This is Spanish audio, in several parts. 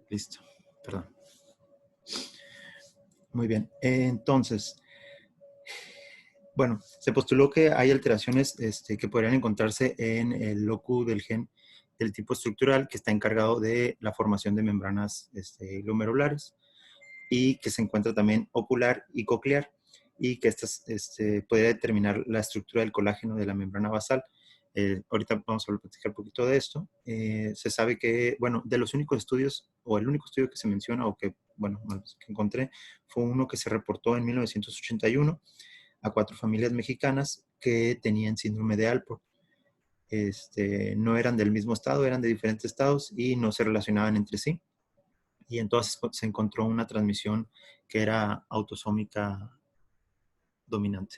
Listo. Perdón. Muy bien. Entonces, bueno, se postuló que hay alteraciones que podrían encontrarse en el locus del gen del tipo estructural que está encargado de la formación de membranas glomerulares y que se encuentra también ocular y coclear y que estas podría determinar la estructura del colágeno de la membrana basal. Ahorita vamos a platicar un poquito de esto. Se sabe que, bueno, de los únicos estudios, o el único estudio que se menciona, o que, bueno, que encontré, fue uno que se reportó en 1981 a 4 familias mexicanas que tenían síndrome de Alport. No eran del mismo estado, eran de diferentes estados y no se relacionaban entre sí. Y entonces se encontró una transmisión que era autosómica dominante.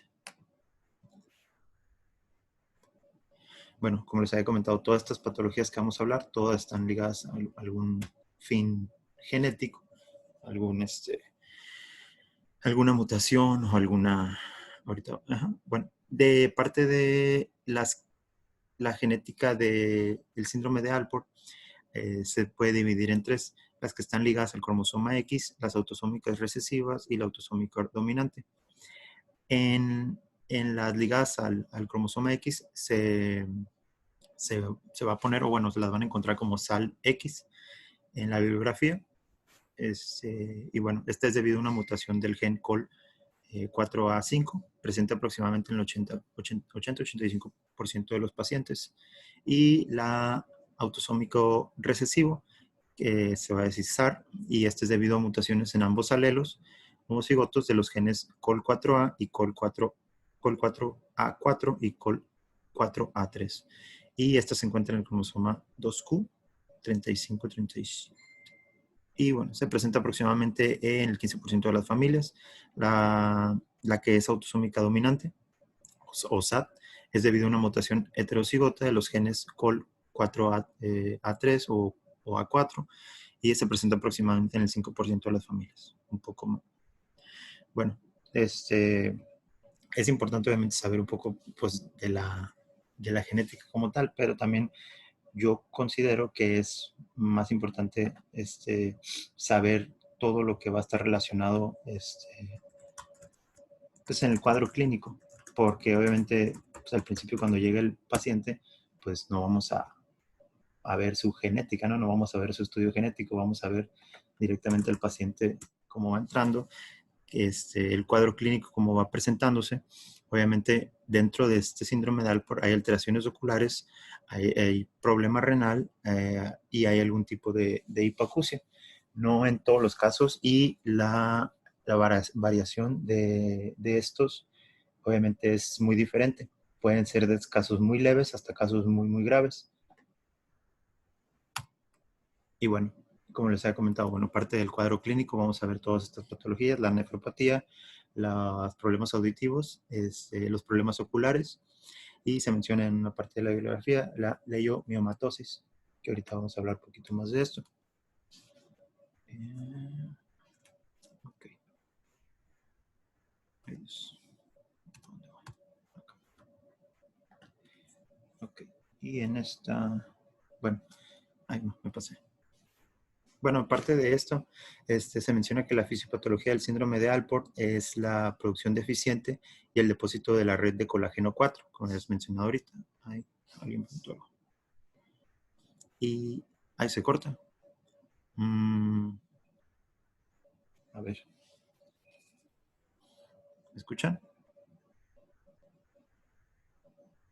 Bueno, como les había comentado, todas estas patologías que vamos a hablar, todas están ligadas a algún fin genético, algún, alguna mutación o alguna... Ahorita, bueno, de parte de la genética del síndrome de Alport, se puede dividir en tres: las que están ligadas al cromosoma X, las autosómicas recesivas y la autosómica dominante. En las ligadas al cromosoma X se va a poner, o bueno, se las van a encontrar como SAL X en la bibliografía. Y bueno, esta es debido a una mutación del gen COL 4A5, presente aproximadamente en el 80-85% de los pacientes. Y la autosómico recesivo, que se va a decir SAR, y este es debido a mutaciones en ambos alelos homocigotos de los genes COL4A y COL4A4 y COL4A3. Y esta se encuentra en el cromosoma 2Q, 35-37. Y bueno, se presenta aproximadamente en el 15% de las familias. La que es autosómica dominante, o SAD, es debido a una mutación heterocigota de los genes COL4A3 o A4, y se presenta aproximadamente en el 5% de las familias, un poco más. Bueno, es importante obviamente saber un poco pues, de la genética como tal, pero también yo considero que es más importante saber todo lo que va a estar relacionado pues en el cuadro clínico, porque obviamente pues al principio cuando llega el paciente, pues no vamos a ver su genética, ¿no? No vamos a ver su estudio genético, vamos a ver directamente al paciente cómo va entrando, el cuadro clínico, cómo va presentándose. Obviamente, dentro de este síndrome de Alport hay alteraciones oculares, hay problema renal y hay algún tipo de hipoacusia. No en todos los casos, y la variación de estos obviamente es muy diferente. Pueden ser de casos muy leves hasta casos muy, muy graves. Y bueno, como les había comentado, bueno, parte del cuadro clínico vamos a ver todas estas patologías: la nefropatía, los problemas auditivos, los problemas oculares, y se menciona en una parte de la bibliografía la leiomiomatosis, que ahorita vamos a hablar un poquito más de esto. Ok. Ok. Y en esta, bueno, ay, no, me pasé. Bueno, aparte de esto, se menciona que la fisiopatología del síndrome de Alport es la producción deficiente y el depósito de la red de colágeno 4, como les mencionado ahorita. Ahí, alguien preguntó algo. Y ahí se corta. A ver. ¿Me escuchan?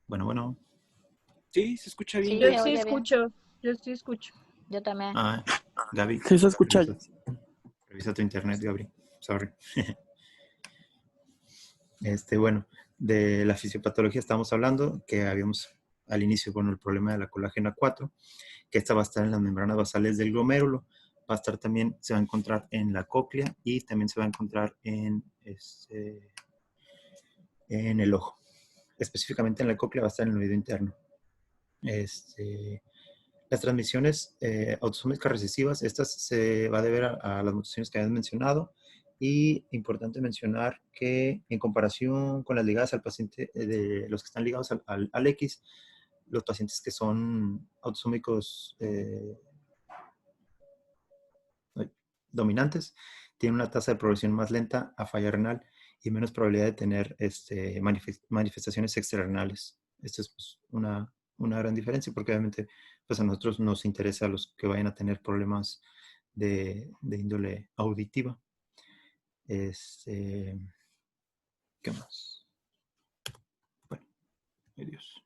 Bueno, bueno. Sí, se escucha bien. Sí, Yo se sí oye bien. escucho, yo sí escucho. Yo también. Ah, Gaby. Sí, se escucha. Revisa tu internet, Gaby. Sorry. Bueno, de la fisiopatología estamos hablando, que habíamos al inicio con el problema de la colágena 4, que esta va a estar en las membranas basales del glomérulo, va a estar también, se va a encontrar en la cóclea y también se va a encontrar en el ojo. Específicamente en la cóclea va a estar en el oído interno. Las transmisiones autosómicas recesivas, estas se va a deber a las mutaciones que habían mencionado. Y importante mencionar que en comparación con las ligadas al paciente, de los que están ligados al X, los pacientes que son autosómicos dominantes tienen una tasa de progresión más lenta a falla renal y menos probabilidad de tener manifestaciones extrarrenales. Esta es pues, una gran diferencia porque obviamente pues, a nosotros nos interesa a los que vayan a tener problemas de índole auditiva. ¿Qué más? Bueno, ay Dios.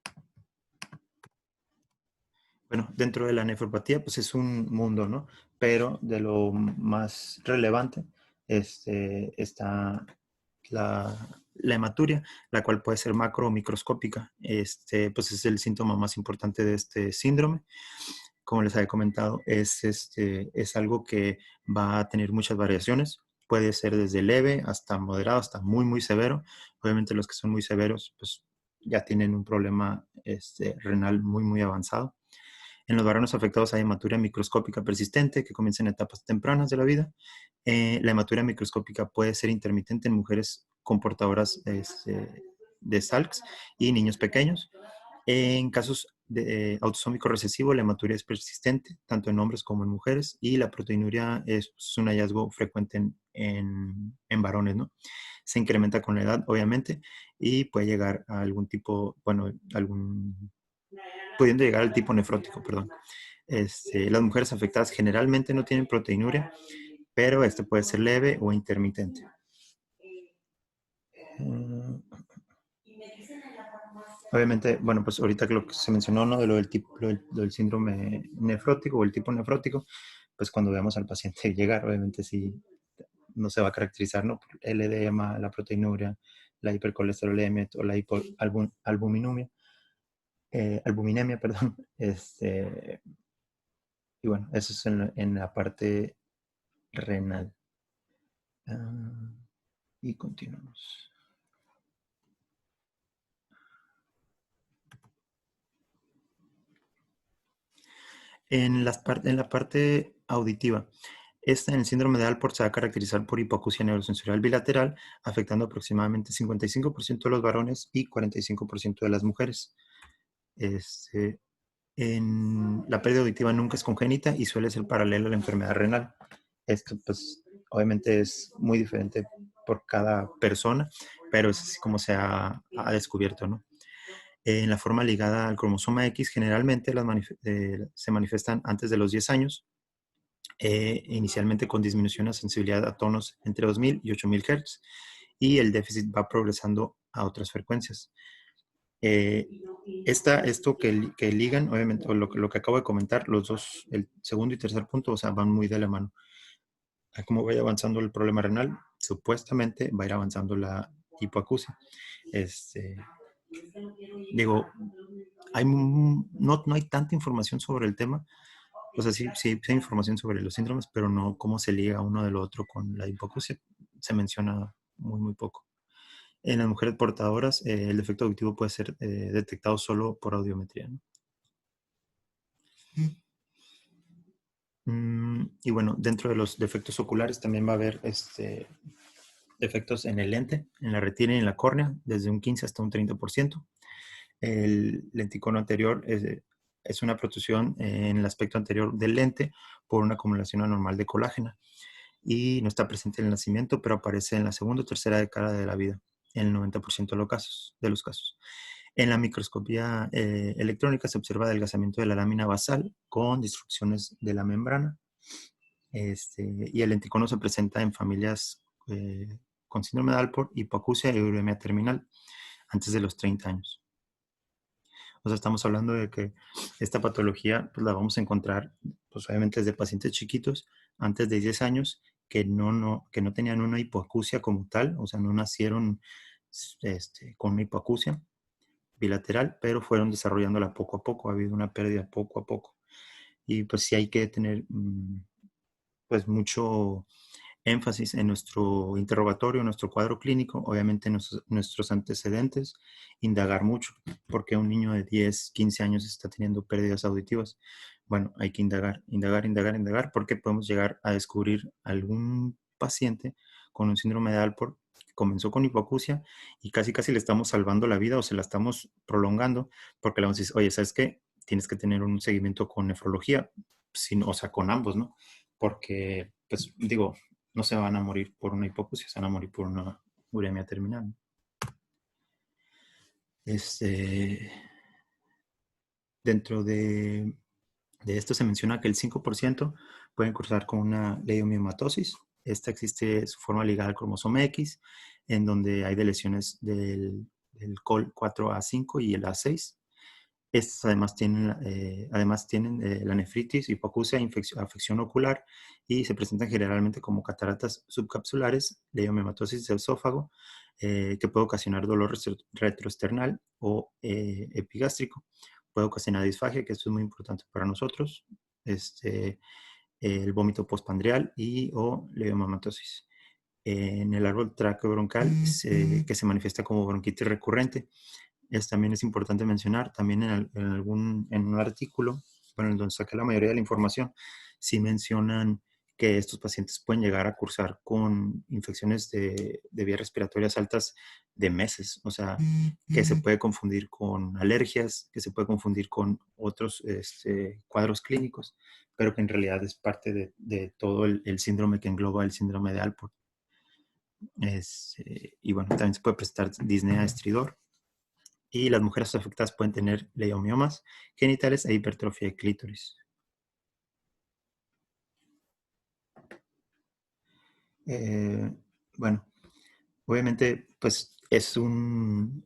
Bueno, dentro de la nefropatía, pues es un mundo, ¿no? Pero de lo más relevante está la hematuria, la cual puede ser macro o microscópica. Pues es el síntoma más importante de este síndrome. Como les había comentado, es algo que va a tener muchas variaciones. Puede ser desde leve hasta moderado, hasta muy, muy severo. Obviamente los que son muy severos, pues ya tienen un problema renal muy, muy avanzado. En los varones afectados hay hematuria microscópica persistente que comienza en etapas tempranas de la vida. La hematuria microscópica puede ser intermitente en mujeres con portadoras de SALCS y niños pequeños. En casos de autosómico recesivo, la hematuria es persistente, tanto en hombres como en mujeres, y la proteinuria es un hallazgo frecuente en varones, ¿no? Se incrementa con la edad, obviamente, y puede llegar a algún tipo, bueno, pudiendo llegar al tipo nefrótico, perdón. Las mujeres afectadas generalmente no tienen proteinuria, pero este puede ser leve o intermitente. Obviamente, bueno, pues ahorita lo que se mencionó, ¿no? De lo del tipo, lo del síndrome nefrótico o el tipo nefrótico, pues cuando veamos al paciente llegar, obviamente sí, no se va a caracterizar, ¿no? Por el edema, la proteinuria, la hipercolesterolemia o la albuminemia, perdón. Y bueno, eso es en la parte renal. Y continuamos. En la parte auditiva, en el síndrome de Alport se va a caracterizar por hipoacusia neurosensorial bilateral, afectando aproximadamente 55% de los varones y 45% de las mujeres. La pérdida auditiva nunca es congénita y suele ser paralela a la enfermedad renal. Esto, pues, obviamente es muy diferente por cada persona, pero es así como se ha descubierto, ¿no? En la forma ligada al cromosoma X, generalmente se manifiestan antes de los 10 años, inicialmente con disminución de sensibilidad a tonos entre 2000 y 8000 Hz, y el déficit va progresando a otras frecuencias. Esto que ligan, obviamente, o lo que acabo de comentar, los dos, el segundo y tercer punto, o sea, van muy de la mano. A cómo vaya avanzando el problema renal, supuestamente va a ir avanzando la hipoacusia. Digo, no hay tanta información sobre el tema. O sea, sí hay información sobre los síndromes, pero no cómo se liga uno del otro con la hipoacusia. Se menciona muy, muy poco. En las mujeres portadoras, el defecto auditivo puede ser detectado solo por audiometría, ¿no? Y bueno, dentro de los defectos oculares también va a haber defectos en el lente, en la retina y en la córnea, desde un 15 hasta un 30%. El lenticono anterior es una protrusión en el aspecto anterior del lente por una acumulación anormal de colágeno y no está presente en el nacimiento, pero aparece en la segunda o tercera década de la vida, en el 90% de los casos. En la microscopía electrónica se observa adelgazamiento de la lámina basal con destrucciones de la membrana. Y el lenticono se presenta en familias con síndrome de Alport, hipoacusia y uremia terminal antes de los 30 años. O sea, estamos hablando de que esta patología pues, la vamos a encontrar, pues obviamente desde pacientes chiquitos, antes de 10 años, que no tenían una hipoacusia como tal, o sea, no nacieron con una hipoacusia bilateral, pero fueron desarrollándola poco a poco, ha habido una pérdida poco a poco. Y pues sí hay que tener pues mucho énfasis en nuestro interrogatorio, en nuestro cuadro clínico, obviamente en nuestros antecedentes, indagar mucho, porque un niño de 10, 15 años está teniendo pérdidas auditivas. Bueno, hay que indagar, porque podemos llegar a descubrir algún paciente con un síndrome de Alport que comenzó con hipoacusia y casi le estamos salvando la vida o se la estamos prolongando, porque le vamos a decir, oye, ¿sabes qué? Tienes que tener un seguimiento con nefrología, o sea, con ambos, ¿no? porque, pues digo, no se van a morir por una hipoxia, se van a morir por una uremia terminal. Dentro de esto se menciona que el 5% pueden cursar con una leiomiomatosis. Esta existe su forma ligada al cromosoma X, en donde hay lesiones del COL4A5 y el A6. Estas además tienen la nefritis, hipoacusia, afección ocular y se presentan generalmente como cataratas subcapsulares, leiomiomatosis del esófago, que puede ocasionar dolor retroesternal o epigástrico. Puede ocasionar disfagia, que esto es muy importante para nosotros, el vómito postprandial y o leiomiomatosis. En el árbol traqueobroncal, que se manifiesta como bronquitis recurrente. También es importante mencionar, también en un artículo, bueno, en donde saqué la mayoría de la información, sí mencionan que estos pacientes pueden llegar a cursar con infecciones de vías respiratorias altas de meses, o sea, que se puede confundir con alergias, que se puede confundir con otros cuadros clínicos, pero que en realidad es parte de todo el síndrome que engloba el síndrome de Alport. Y bueno, también se puede presentar disnea estridor. Y las mujeres afectadas pueden tener leiomiomas genitales e hipertrofia de clítoris. Bueno, obviamente, pues es un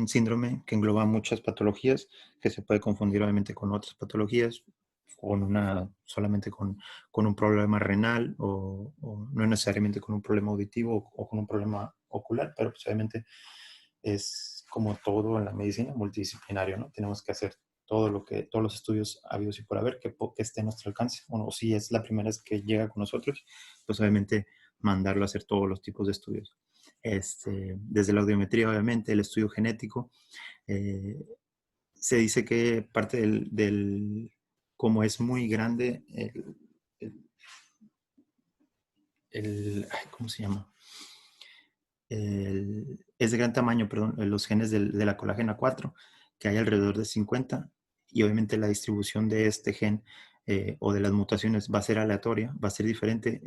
síndrome que engloba muchas patologías, que se puede confundir obviamente con otras patologías, solamente con un problema renal o no necesariamente con un problema auditivo o con un problema ocular, pero pues obviamente es como todo en la medicina multidisciplinario, ¿no? Tenemos que hacer todos los estudios habidos y por haber que esté a nuestro alcance. Bueno, si es la primera vez que llega con nosotros, pues obviamente mandarlo a hacer todos los tipos de estudios. Desde la audiometría, obviamente, el estudio genético. eh, Se dice que parte como es muy grande, ¿cómo se llama? Es de gran tamaño, perdón, los genes de la colágena 4, que hay alrededor de 50, y obviamente la distribución de este gen o de las mutaciones va a ser aleatoria, va a ser diferente.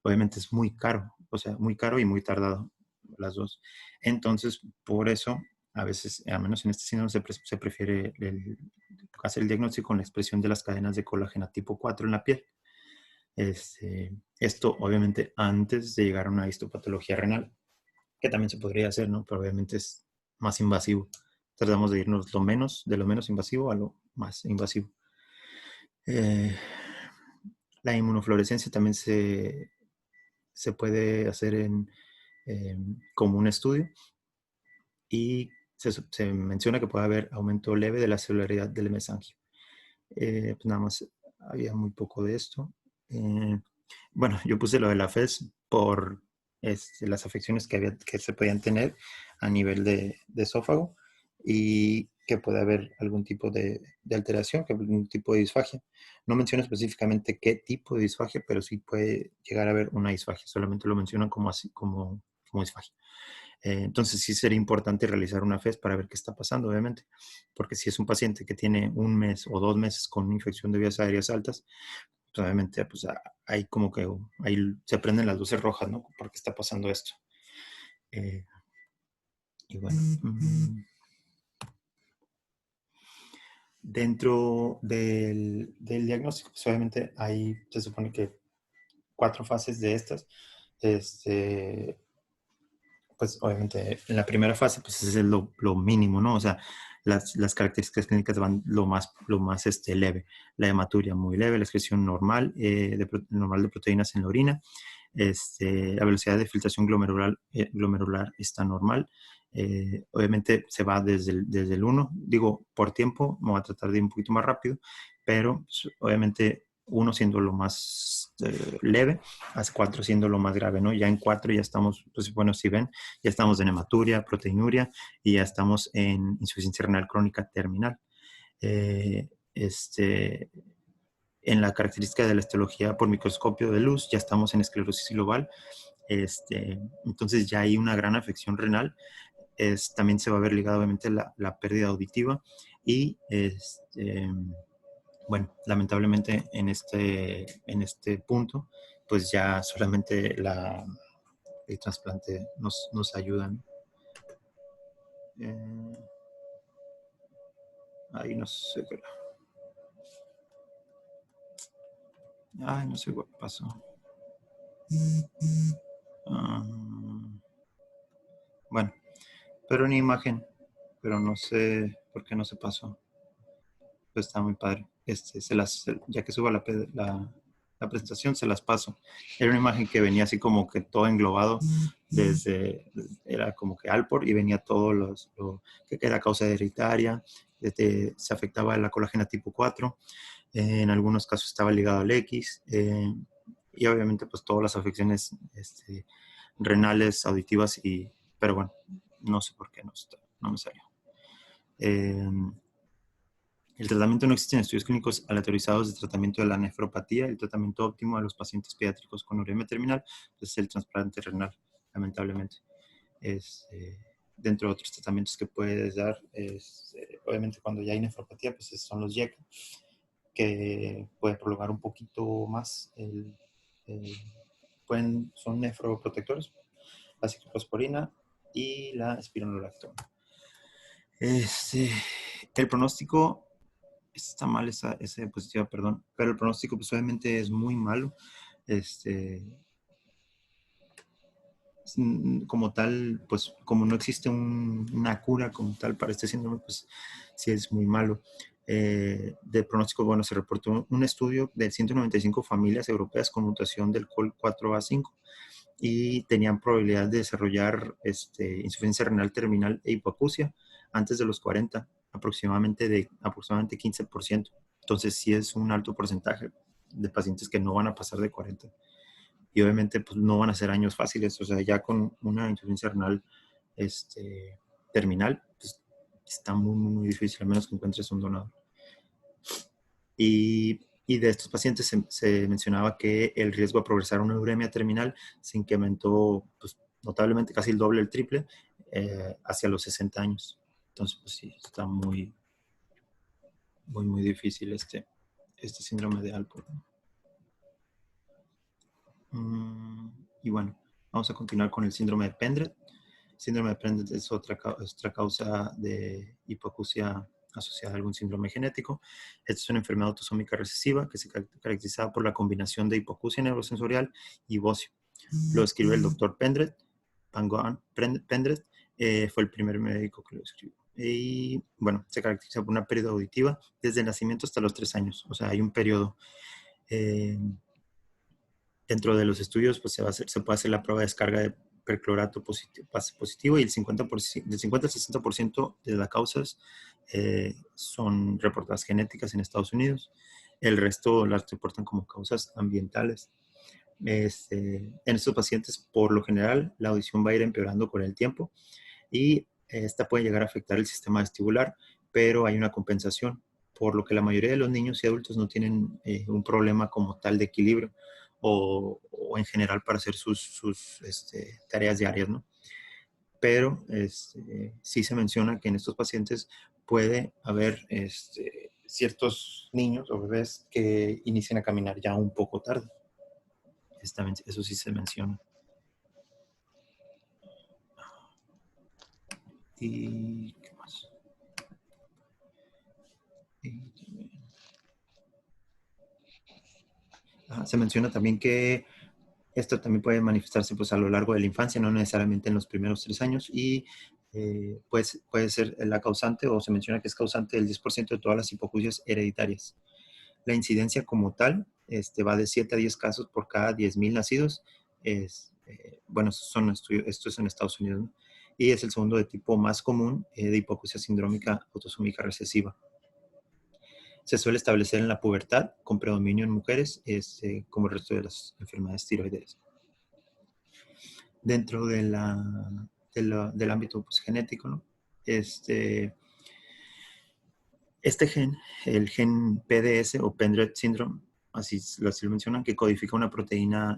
Obviamente es muy caro, o sea, muy caro y muy tardado, las dos. Entonces, por eso, a veces, al menos en este síndrome, se prefiere hacer el diagnóstico con la expresión de las cadenas de colágena tipo 4 en la piel. Esto, obviamente, antes de llegar a una histopatología renal, que también se podría hacer, ¿no? Pero obviamente es más invasivo. Tratamos de irnos de lo menos invasivo a lo más invasivo. Eh, la inmunofluorescencia también se puede hacer como un estudio y se menciona que puede haber aumento leve de la celularidad del mesangio. Pues nada más había muy poco de esto. Bueno, yo puse lo de la FES por las afecciones que se podían tener a nivel de esófago y que puede haber algún tipo de alteración, que algún tipo de disfagia. No menciono específicamente qué tipo de disfagia, pero sí puede llegar a haber una disfagia. Solamente lo mencionan como así, como disfagia. Entonces sí sería importante realizar una FES para ver qué está pasando, obviamente, porque si es un paciente que tiene un mes o 2 meses con una infección de vías aéreas altas, pues obviamente pues, ahí como que ahí se prenden las luces rojas, ¿no? ¿Por qué está pasando esto? Y bueno, dentro del diagnóstico, pues obviamente ahí se supone que 4 fases de estas. Pues obviamente en la primera fase pues es lo mínimo, ¿no? O sea, las características clínicas van lo más leve. La hematuria muy leve, la excreción normal, normal de proteínas en la orina, la velocidad de filtración glomerular está normal. Obviamente se va desde el 1, digo, por tiempo, me voy a tratar de ir un poquito más rápido, pero pues, obviamente 1 siendo lo más leve, hasta 4 siendo lo más grave, ¿no? Ya en 4 ya estamos, pues bueno, si ven, ya estamos en hematuria, proteinuria y ya estamos en insuficiencia renal crónica terminal. Eh, este, en la característica de la histología por microscopio de luz, ya estamos en esclerosis global. Entonces ya hay una gran afección renal. También se va a ver ligado obviamente la pérdida auditiva y bueno, lamentablemente en este punto, pues ya solamente el trasplante nos ayuda, ¿no? Ahí no sé qué. Ay, no sé qué pasó. Ah, bueno, pero una imagen, pero no sé por qué no se pasó. Pues está muy padre. Ya que suba la presentación, se las paso. Era una imagen que venía así como que todo englobado era como que Alport y venía todo lo que era causa hereditaria, se afectaba la colágena tipo 4, en algunos casos estaba ligado al X, y obviamente pues todas las afecciones renales, auditivas, pero bueno, no sé por qué no me salió. El tratamiento no existen estudios clínicos aleatorizados de tratamiento de la nefropatía. El tratamiento óptimo de los pacientes pediátricos con uremia terminal es el trasplante renal, lamentablemente. Dentro de otros tratamientos que puedes dar, obviamente cuando ya hay nefropatía, pues son los YECA, que pueden prolongar un poquito más. Son nefroprotectores, la ciclosporina y la espironolactona. El pronóstico está mal esa diapositiva, perdón, pero el pronóstico pues obviamente es muy malo. Como tal, pues como no existe una cura como tal para este síndrome, pues sí es muy malo. De pronóstico, bueno, se reportó un estudio de 195 familias europeas con mutación del COL4A5 y tenían probabilidad de desarrollar insuficiencia renal terminal e hipoacusia antes de los 40, aproximadamente 15%. Entonces sí es un alto porcentaje de pacientes que no van a pasar de 40. Y obviamente pues no van a ser años fáciles, o sea, ya con una insuficiencia renal terminal, pues está muy, muy difícil, a menos que encuentres un donador. Y de estos pacientes se mencionaba que el riesgo de progresar a una uremia terminal se incrementó pues, notablemente, casi el doble, el triple, hacia los 60 años. Entonces, pues sí, está muy, muy, muy difícil este síndrome de Alport. Y bueno, vamos a continuar con el síndrome de Pendred. Síndrome de Pendred es otra causa de hipoacusia asociada a algún síndrome genético. Esta es una enfermedad autosómica recesiva que se caracteriza por la combinación de hipoacusia neurosensorial y bocio. Lo escribe el doctor Pendred. Pendred fue el primer médico que lo escribió. Y bueno, se caracteriza por una pérdida auditiva desde el nacimiento hasta los 3 años. O sea, hay un periodo. Dentro de los estudios, pues se puede hacer la prueba de descarga de perclorato positivo y del 50 al 60% de las causas son reportadas genéticas en Estados Unidos. El resto las reportan como causas ambientales. En estos pacientes, por lo general, la audición va a ir empeorando con el tiempo y esta puede llegar a afectar el sistema vestibular, pero hay una compensación, por lo que la mayoría de los niños y adultos no tienen un problema como tal de equilibrio o en general para hacer sus tareas diarias, ¿no? Pero sí se menciona que en estos pacientes puede haber ciertos niños o bebés que inician a caminar ya un poco tarde. Eso sí se menciona. ¿Y qué más? Se menciona también que esto también puede manifestarse pues, a lo largo de la infancia, no necesariamente en los primeros 3 años, y pues, puede ser la causante, o se menciona que es causante del 10% de todas las hipoacusias hereditarias. La incidencia como tal va de 7 a 10 casos por cada 10,000 nacidos. Bueno, esto es en Estados Unidos, ¿no? Y es el segundo de tipo más común de hipoacusia sindrómica autosómica recesiva. Se suele establecer en la pubertad, con predominio en mujeres, como el resto de las enfermedades tiroideas. Dentro del ámbito pues, genético, ¿no? Este gen, el gen PDS o Pendred Syndrome, así lo mencionan, que codifica una proteína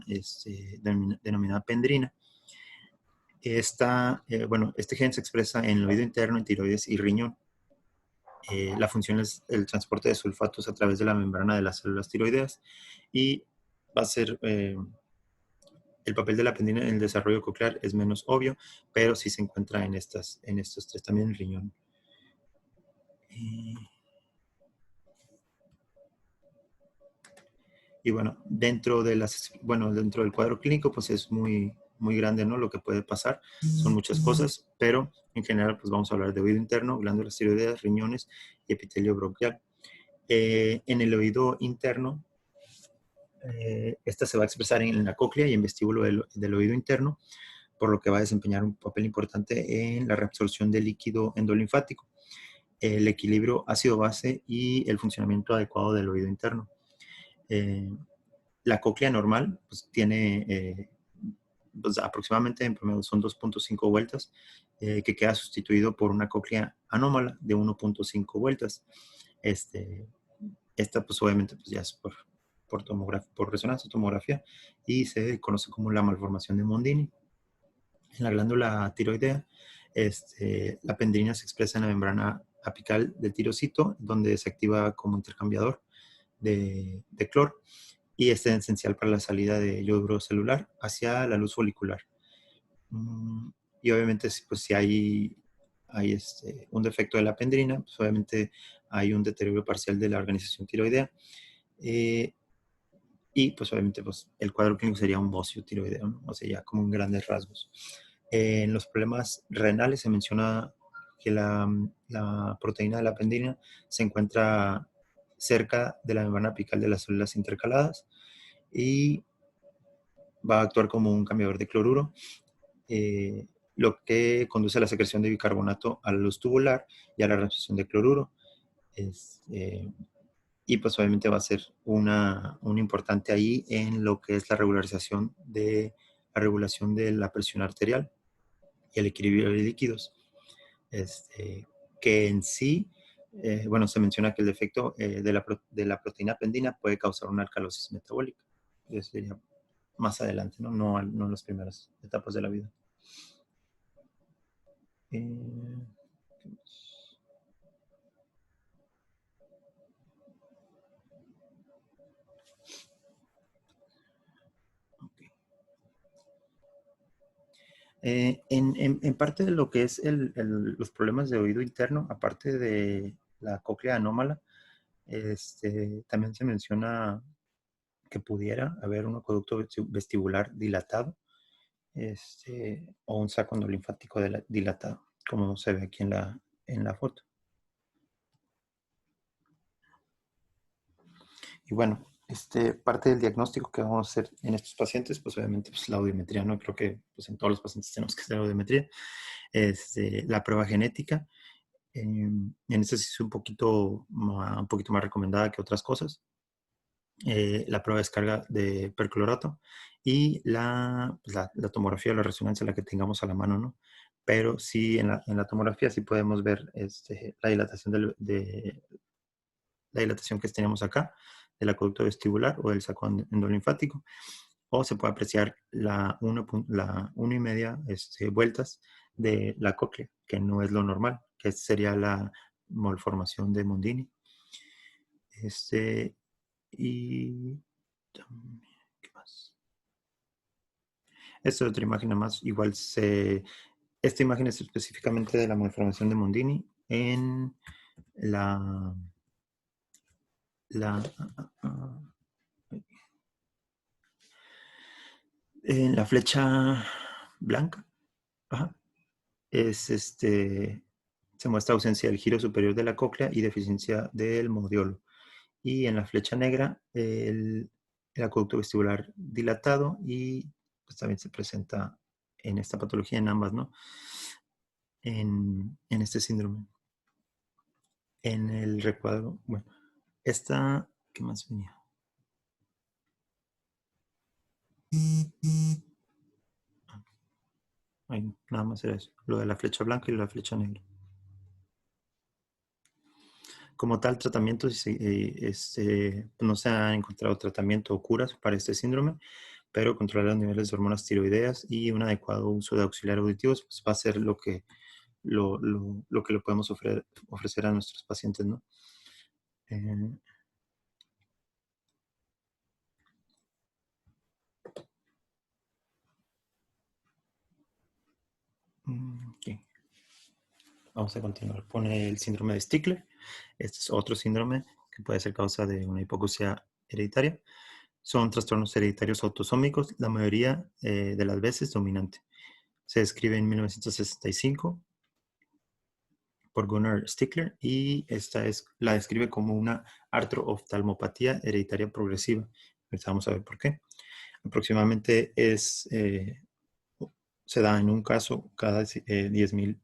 denominada pendrina. Este gen se expresa en el oído interno, en tiroides y riñón. La función es el transporte de sulfatos a través de la membrana de las células tiroideas y va a ser el papel de la apendina en el desarrollo coclear es menos obvio, pero sí se encuentra en estos tres, también el riñón. Y bueno, dentro del cuadro clínico, pues es muy, muy grande, ¿no? Lo que puede pasar, son muchas cosas, pero en general, pues vamos a hablar de oído interno, glándulas tiroideas, riñones y epitelio bronquial. En el oído interno, esta se va a expresar en la cóclea y en vestíbulo del oído interno, por lo que va a desempeñar un papel importante en la reabsorción del líquido endolinfático, el equilibrio ácido-base y el funcionamiento adecuado del oído interno. La cóclea normal pues, tiene pues, aproximadamente en promedio son 2.5 vueltas, que queda sustituido por una cóclea anómala de 1.5 vueltas. Esta pues obviamente pues, ya es por resonancia, tomografía, y se conoce como la malformación de Mondini. En la glándula tiroidea, la pendrina se expresa en la membrana apical del tirocito, donde se activa como intercambiador de cloro y es esencial para la salida de yoduro celular hacia la luz folicular. Y obviamente, pues, si hay un defecto de la pendrina, pues obviamente hay un deterioro parcial de la organización tiroidea. Y pues obviamente pues, el cuadro clínico sería un bocio tiroideo, ¿no? O sea, ya como en grandes rasgos. En los problemas renales se menciona que la proteína de la pendrina se encuentra cerca de la membrana apical de las células intercaladas y va a actuar como un cambiador de cloruro, lo que conduce a la secreción de bicarbonato a la luz tubular y a la reabsorción de cloruro. Y pues obviamente va a ser un importante ahí en lo que es la regulación de la presión arterial y el equilibrio de líquidos. Que en sí, bueno, se menciona que el defecto de la proteína pendina puede causar una alcalosis metabólica. Eso sería más adelante, ¿no? No en las primeras etapas de la vida. En parte de lo que es los problemas de oído interno, aparte de la cóclea anómala, también se menciona que pudiera haber un acueducto vestibular dilatado, o un saco endolinfático dilatado, como se ve aquí en la foto. Y bueno, parte del diagnóstico que vamos a hacer en estos pacientes, pues obviamente pues, la audiometría, ¿no? Creo que pues, en todos los pacientes tenemos que hacer audiometría. La prueba genética, en este sí es un poquito más recomendada que otras cosas. La prueba de descarga de perclorato y la tomografía o la resonancia, la que tengamos a la mano, ¿no? Pero sí, en la tomografía sí podemos ver la dilatación la dilatación que tenemos acá del acueducto vestibular o del saco endolinfático, o se puede apreciar la 1,5 vueltas de la cóclea, que no es lo normal, que sería la malformación de Mondini. Y también, ¿qué más? Esta es otra imagen más, igual esta imagen es específicamente de la malformación de Mondini en la en la flecha blanca. Ajá. Se muestra ausencia del giro superior de la cóclea y deficiencia del modiolo. Y en la flecha negra, el acueducto vestibular dilatado y pues, también se presenta en esta patología, en ambas, ¿no? En este síndrome. En el recuadro, bueno, ¿qué más venía? Ay, nada más era eso, lo de la flecha blanca y la flecha negra. Como tal, tratamiento, no se ha encontrado tratamiento o curas para este síndrome, pero controlar los niveles de hormonas tiroideas y un adecuado uso de auxiliares auditivos pues, va a ser lo que lo que le podemos ofrecer a nuestros pacientes, ¿no? Ok. Vamos a continuar. Pone el síndrome de Stickler. Este es otro síndrome que puede ser causa de una hipoacusia hereditaria. Son trastornos hereditarios autosómicos, la mayoría de las veces dominante. Se describe en 1965 por Gunnar Stickler y la describe como una artrooftalmopatía hereditaria progresiva. Ahorita vamos a ver por qué. Aproximadamente se da en un caso cada 10.000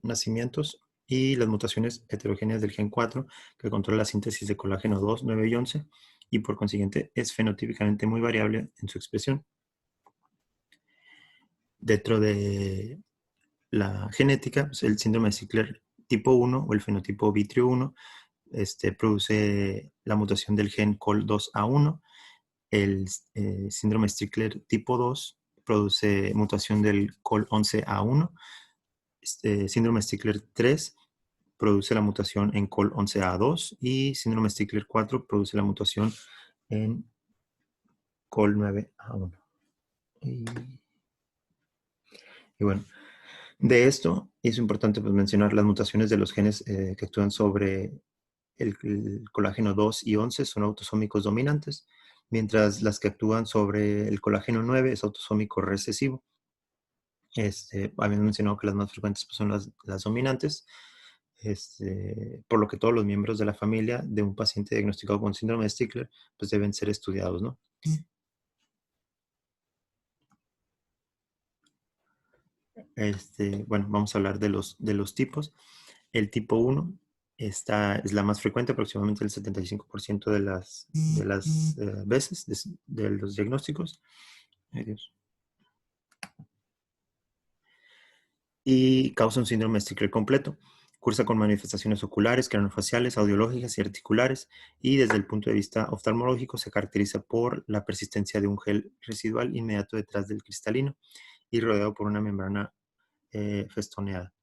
nacimientos, y las mutaciones heterogéneas del gen 4 que controla la síntesis de colágeno 2, 9 y 11, y por consiguiente es fenotípicamente muy variable en su expresión. Dentro de la genética, pues, el síndrome de Stickler tipo 1 o el fenotipo vitrio 1 produce la mutación del gen COL2A1. El síndrome de Stickler tipo 2 produce mutación del COL11A1. Síndrome de Stickler 3 produce la mutación en COL11A2 y síndrome de Stickler 4 produce la mutación en COL9A1. Y bueno, de esto es importante pues, mencionar las mutaciones de los genes que actúan sobre el colágeno 2 y 11 son autosómicos dominantes, mientras las que actúan sobre el colágeno 9 es autosómico recesivo. Habíamos mencionado que las más frecuentes pues, son las dominantes, por lo que todos los miembros de la familia de un paciente diagnosticado con síndrome de Stickler pues deben ser estudiados, ¿no? Bueno, vamos a hablar de los tipos. El tipo 1 es la más frecuente, aproximadamente el 75% de las veces de los diagnósticos. Ay, Dios. Y causa un síndrome de Stickler completo. Cursa con manifestaciones oculares, craneofaciales, audiológicas y articulares, y desde el punto de vista oftalmológico se caracteriza por la persistencia de un gel residual inmediato detrás del cristalino y rodeado por una membrana festoneada.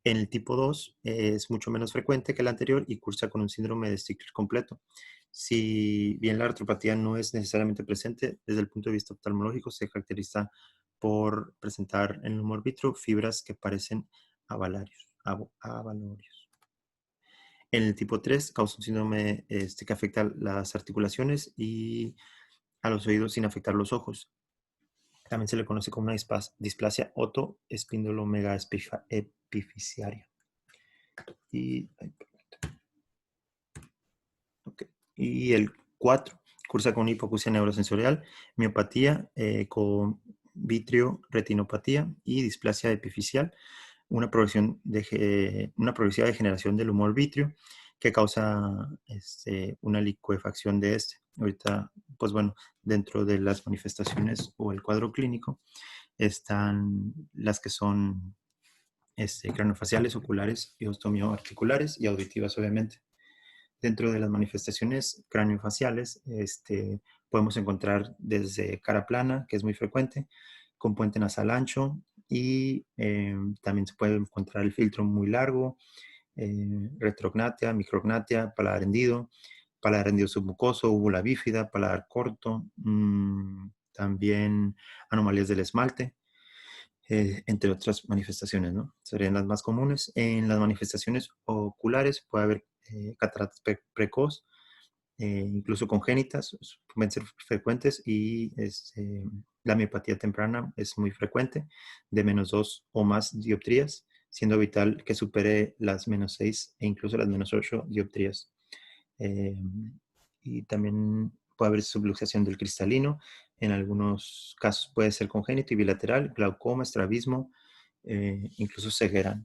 En el tipo 2 es mucho menos frecuente que el anterior y cursa con un síndrome de Stickler completo. Si bien la artropatía no es necesariamente presente, desde el punto de vista oftalmológico se caracteriza por presentar en el humor vitro fibras que parecen avalarios. En el tipo 3 causa un síndrome que afecta las articulaciones y a los oídos sin afectar los ojos. También se le conoce como una displasia otoespindomegaepifisiaria. Y, okay. Y el 4 cursa con hipoacusia neurosensorial, miopatía con vitrio retinopatía y displasia epifisial, una progresiva degeneración del humor vitrio que causa una licuefacción de este. Ahorita, pues bueno, dentro de las manifestaciones o el cuadro clínico están las que son craneofaciales, oculares y ostomioarticulares y auditivas, obviamente. Dentro de las manifestaciones craneofaciales, podemos encontrar desde cara plana, que es muy frecuente, con puente nasal ancho, y también se puede encontrar el filtro muy largo, retrognatia, micrognatia, paladar hendido submucoso, úvula bífida, paladar corto, también anomalías del esmalte, entre otras manifestaciones, ¿no? Serían las más comunes. En las manifestaciones oculares puede haber cataratas precoz, incluso congénitas, pueden ser frecuentes, y la miopatía temprana es muy frecuente, de -2 o más dioptrías, siendo vital que supere las -6 e incluso las -8 dioptrías. Y también puede haber subluxación del cristalino. En algunos casos puede ser congénito y bilateral, glaucoma, estrabismo, incluso ceguera.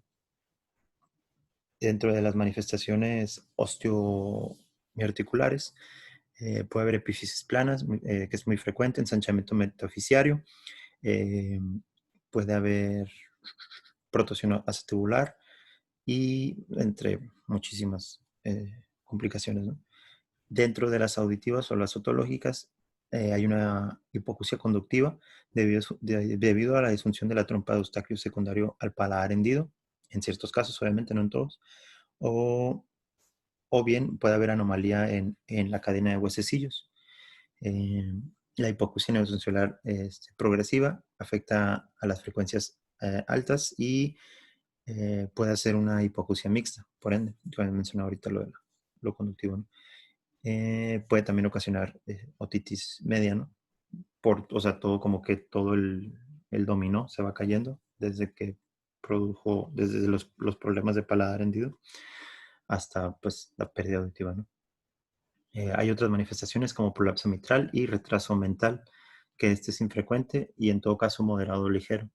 Dentro de las manifestaciones osteomiarticulares, puede haber epífisis planas, que es muy frecuente, ensanchamiento metafisiario, puede haber protosión acetibular y entre muchísimas complicaciones, ¿no? Dentro de las auditivas o las otológicas, hay una hipoacusia conductiva debido a la disfunción de la trompa de Eustaquio secundario al paladar hendido, en ciertos casos, obviamente, no en todos, o, o bien puede haber anomalía en la cadena de huesecillos. Eh, la hipoacusia neurosensorial progresiva afecta a las frecuencias altas y puede hacer una hipoacusia mixta, por ende, como mencioné ahorita lo conductivo, ¿no? Puede también ocasionar otitis media, ¿no? O sea, todo como que todo el dominó se va cayendo desde que produjo, desde los problemas de paladar hendido hasta pues la pérdida auditiva, ¿no? Hay otras manifestaciones como prolapso mitral y retraso mental, que este es infrecuente y en todo caso moderado o ligero.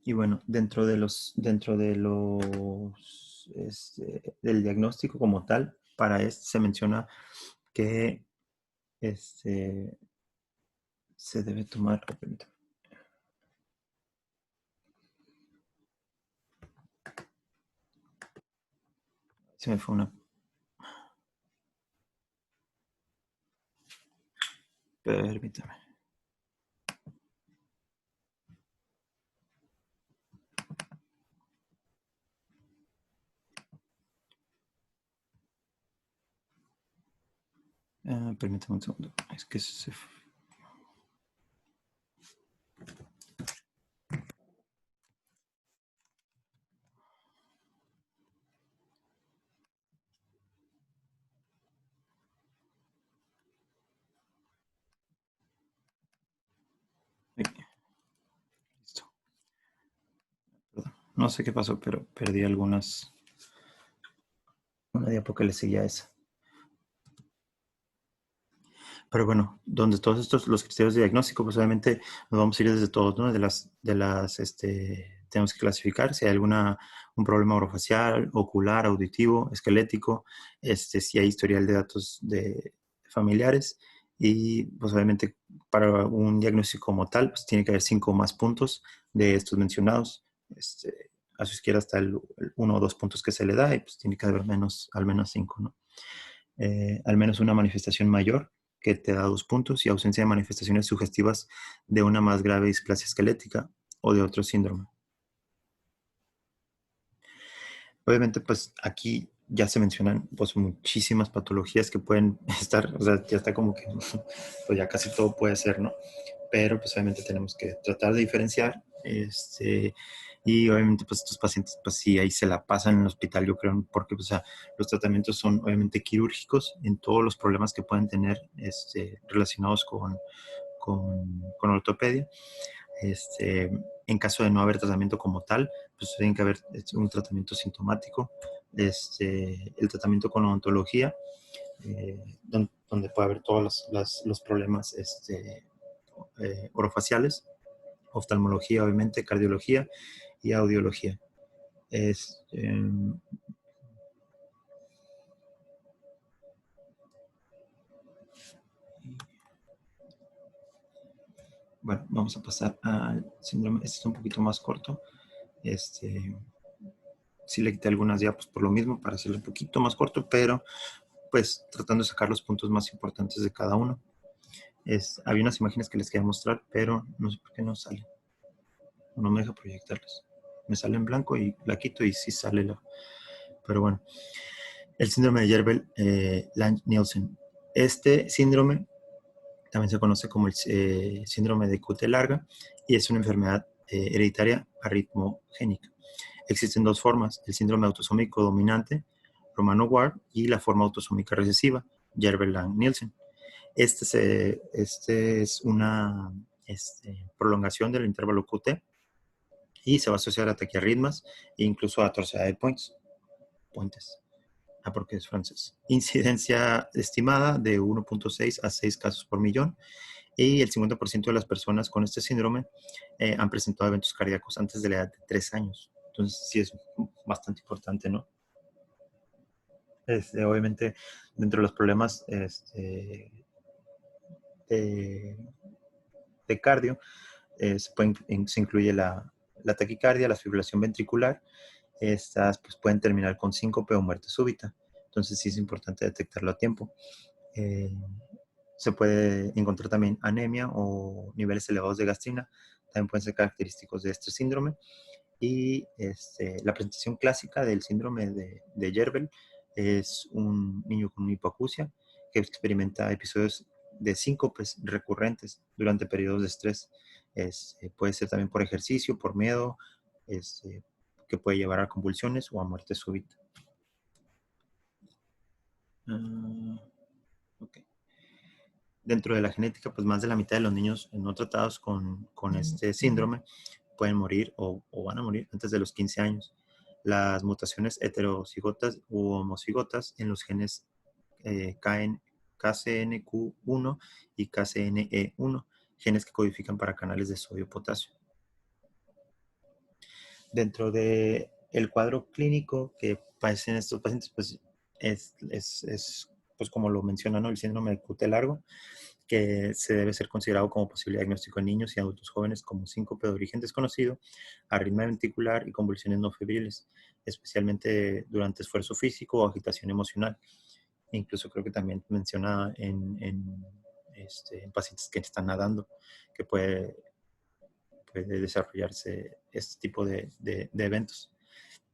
Y bueno, del diagnóstico como tal, para este se menciona que se debe tomar, permítame. Se me fue una. Permítame. Permítame un segundo. Es que se fue. Listo. Perdón. No sé qué pasó, pero perdí una diapo que le seguía a esa. Pero bueno, donde todos estos, los criterios de diagnóstico, pues obviamente nos vamos a ir desde todos, ¿no? Tenemos que clasificar si hay un problema orofacial, ocular, auditivo, esquelético, si hay historial de datos de familiares y pues obviamente para un diagnóstico como tal, pues tiene que haber 5 o más puntos de estos mencionados. A su izquierda está el 1 o 2 puntos que se le da y pues tiene que haber al menos 5, ¿no? Al menos una manifestación mayor que te da 2 puntos y ausencia de manifestaciones sugestivas de una más grave displasia esquelética o de otro síndrome. Obviamente, pues aquí ya se mencionan pues muchísimas patologías que pueden estar, o sea, ya está como que pues ya casi todo puede ser, ¿no? Pero pues obviamente tenemos que tratar de diferenciar, y obviamente pues estos pacientes pues sí, ahí se la pasan en el hospital, yo creo, porque pues, o sea, los tratamientos son obviamente quirúrgicos en todos los problemas que pueden tener relacionados con ortopedia. En caso de no haber tratamiento como tal, pues tiene que haber un tratamiento sintomático, el tratamiento con odontología, donde puede haber todos los problemas orofaciales, oftalmología, obviamente, cardiología y audiología. Bueno, vamos a pasar al síndrome. Este es un poquito más corto. Sí le quité algunas diapos por lo mismo, para hacerlo un poquito más corto, pero pues tratando de sacar los puntos más importantes de cada uno. Había unas imágenes que les quería mostrar, pero no sé por qué no sale. No me deja proyectarlas. Me sale en blanco y la quito y sí sale la. Pero bueno, el síndrome de Jervell-Lange-Nielsen. Este síndrome también se conoce como el síndrome de QT larga y es una enfermedad hereditaria arritmogénica. Existen dos formas, el síndrome autosómico dominante, Romano-Ward, y la forma autosómica recesiva, Jervell-Lange-Nielsen. Este es una prolongación del intervalo QT y se va a asociar a taquiarritmas e incluso a torsedad de puentes. Porque es francés. Incidencia estimada de 1.6 a 6 casos por millón y el 50% de las personas con este síndrome han presentado eventos cardíacos antes de la edad de 3 años. Entonces sí es bastante importante, ¿no? Obviamente, dentro de los problemas de cardio, se incluye la taquicardia, la fibrilación ventricular, estas pues, pueden terminar con síncope o muerte súbita. Entonces sí es importante detectarlo a tiempo. Se puede encontrar también anemia o niveles elevados de gastrina. También pueden ser característicos de este síndrome. Y la presentación clásica del síndrome de Jervell es un niño con una hipoacusia que experimenta episodios de síncopes recurrentes durante periodos de estrés. Puede ser también por ejercicio, por miedo, que puede llevar a convulsiones o a muerte súbita. Okay. Dentro de la genética, pues más de la mitad de los niños no tratados con este síndrome pueden morir o van a morir antes de los 15 años. Las mutaciones heterocigotas u homocigotas en los genes KCNQ1 y KCNE1, genes que codifican para canales de sodio-potasio. Dentro del cuadro clínico que padecen estos pacientes, pues es pues como lo menciona, ¿no? El síndrome de QT largo, que se debe ser considerado como posible diagnóstico en niños y adultos jóvenes como síncope de origen desconocido, arritmia ventricular y convulsiones no febriles, especialmente durante esfuerzo físico o agitación emocional. E incluso creo que también menciona en pacientes que están nadando, que puede desarrollarse este tipo de eventos.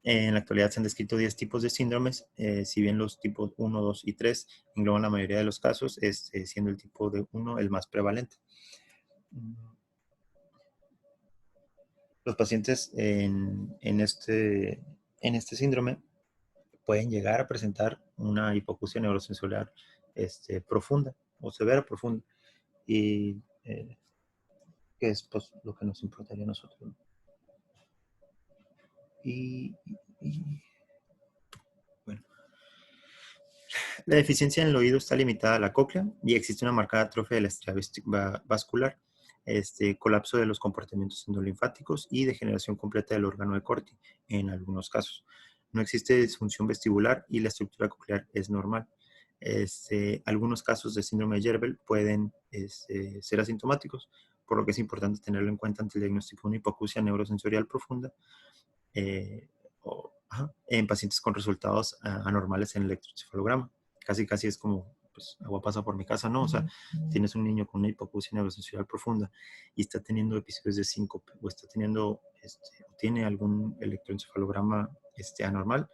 En la actualidad se han descrito 10 tipos de síndromes, si bien los tipos 1, 2 y 3 engloban la mayoría de los casos, siendo el tipo de 1 el más prevalente. Los pacientes en este síndrome pueden llegar a presentar una hipoacusia neurosensorial profunda o severa profunda, y que es pues, lo que nos importaría a nosotros, ¿no? Y bueno, la deficiencia en el oído está limitada a la cóclea y existe una marcada atrofia de la estrella vascular, colapso de los comportamientos endolinfáticos y degeneración completa del órgano de Corti en algunos casos. No existe disfunción vestibular y la estructura coclear es normal. Algunos casos de síndrome de Jervell pueden ser asintomáticos, por lo que es importante tenerlo en cuenta ante el diagnóstico de una hipoacusia neurosensorial profunda en pacientes con resultados anormales en el electroencefalograma. Casi es como, pues, agua pasa por mi casa, ¿no? O sea, tienes un niño con una hipoacusia neurosensorial profunda y está teniendo episodios de síncope o está teniendo, tiene algún electroencefalograma anormal,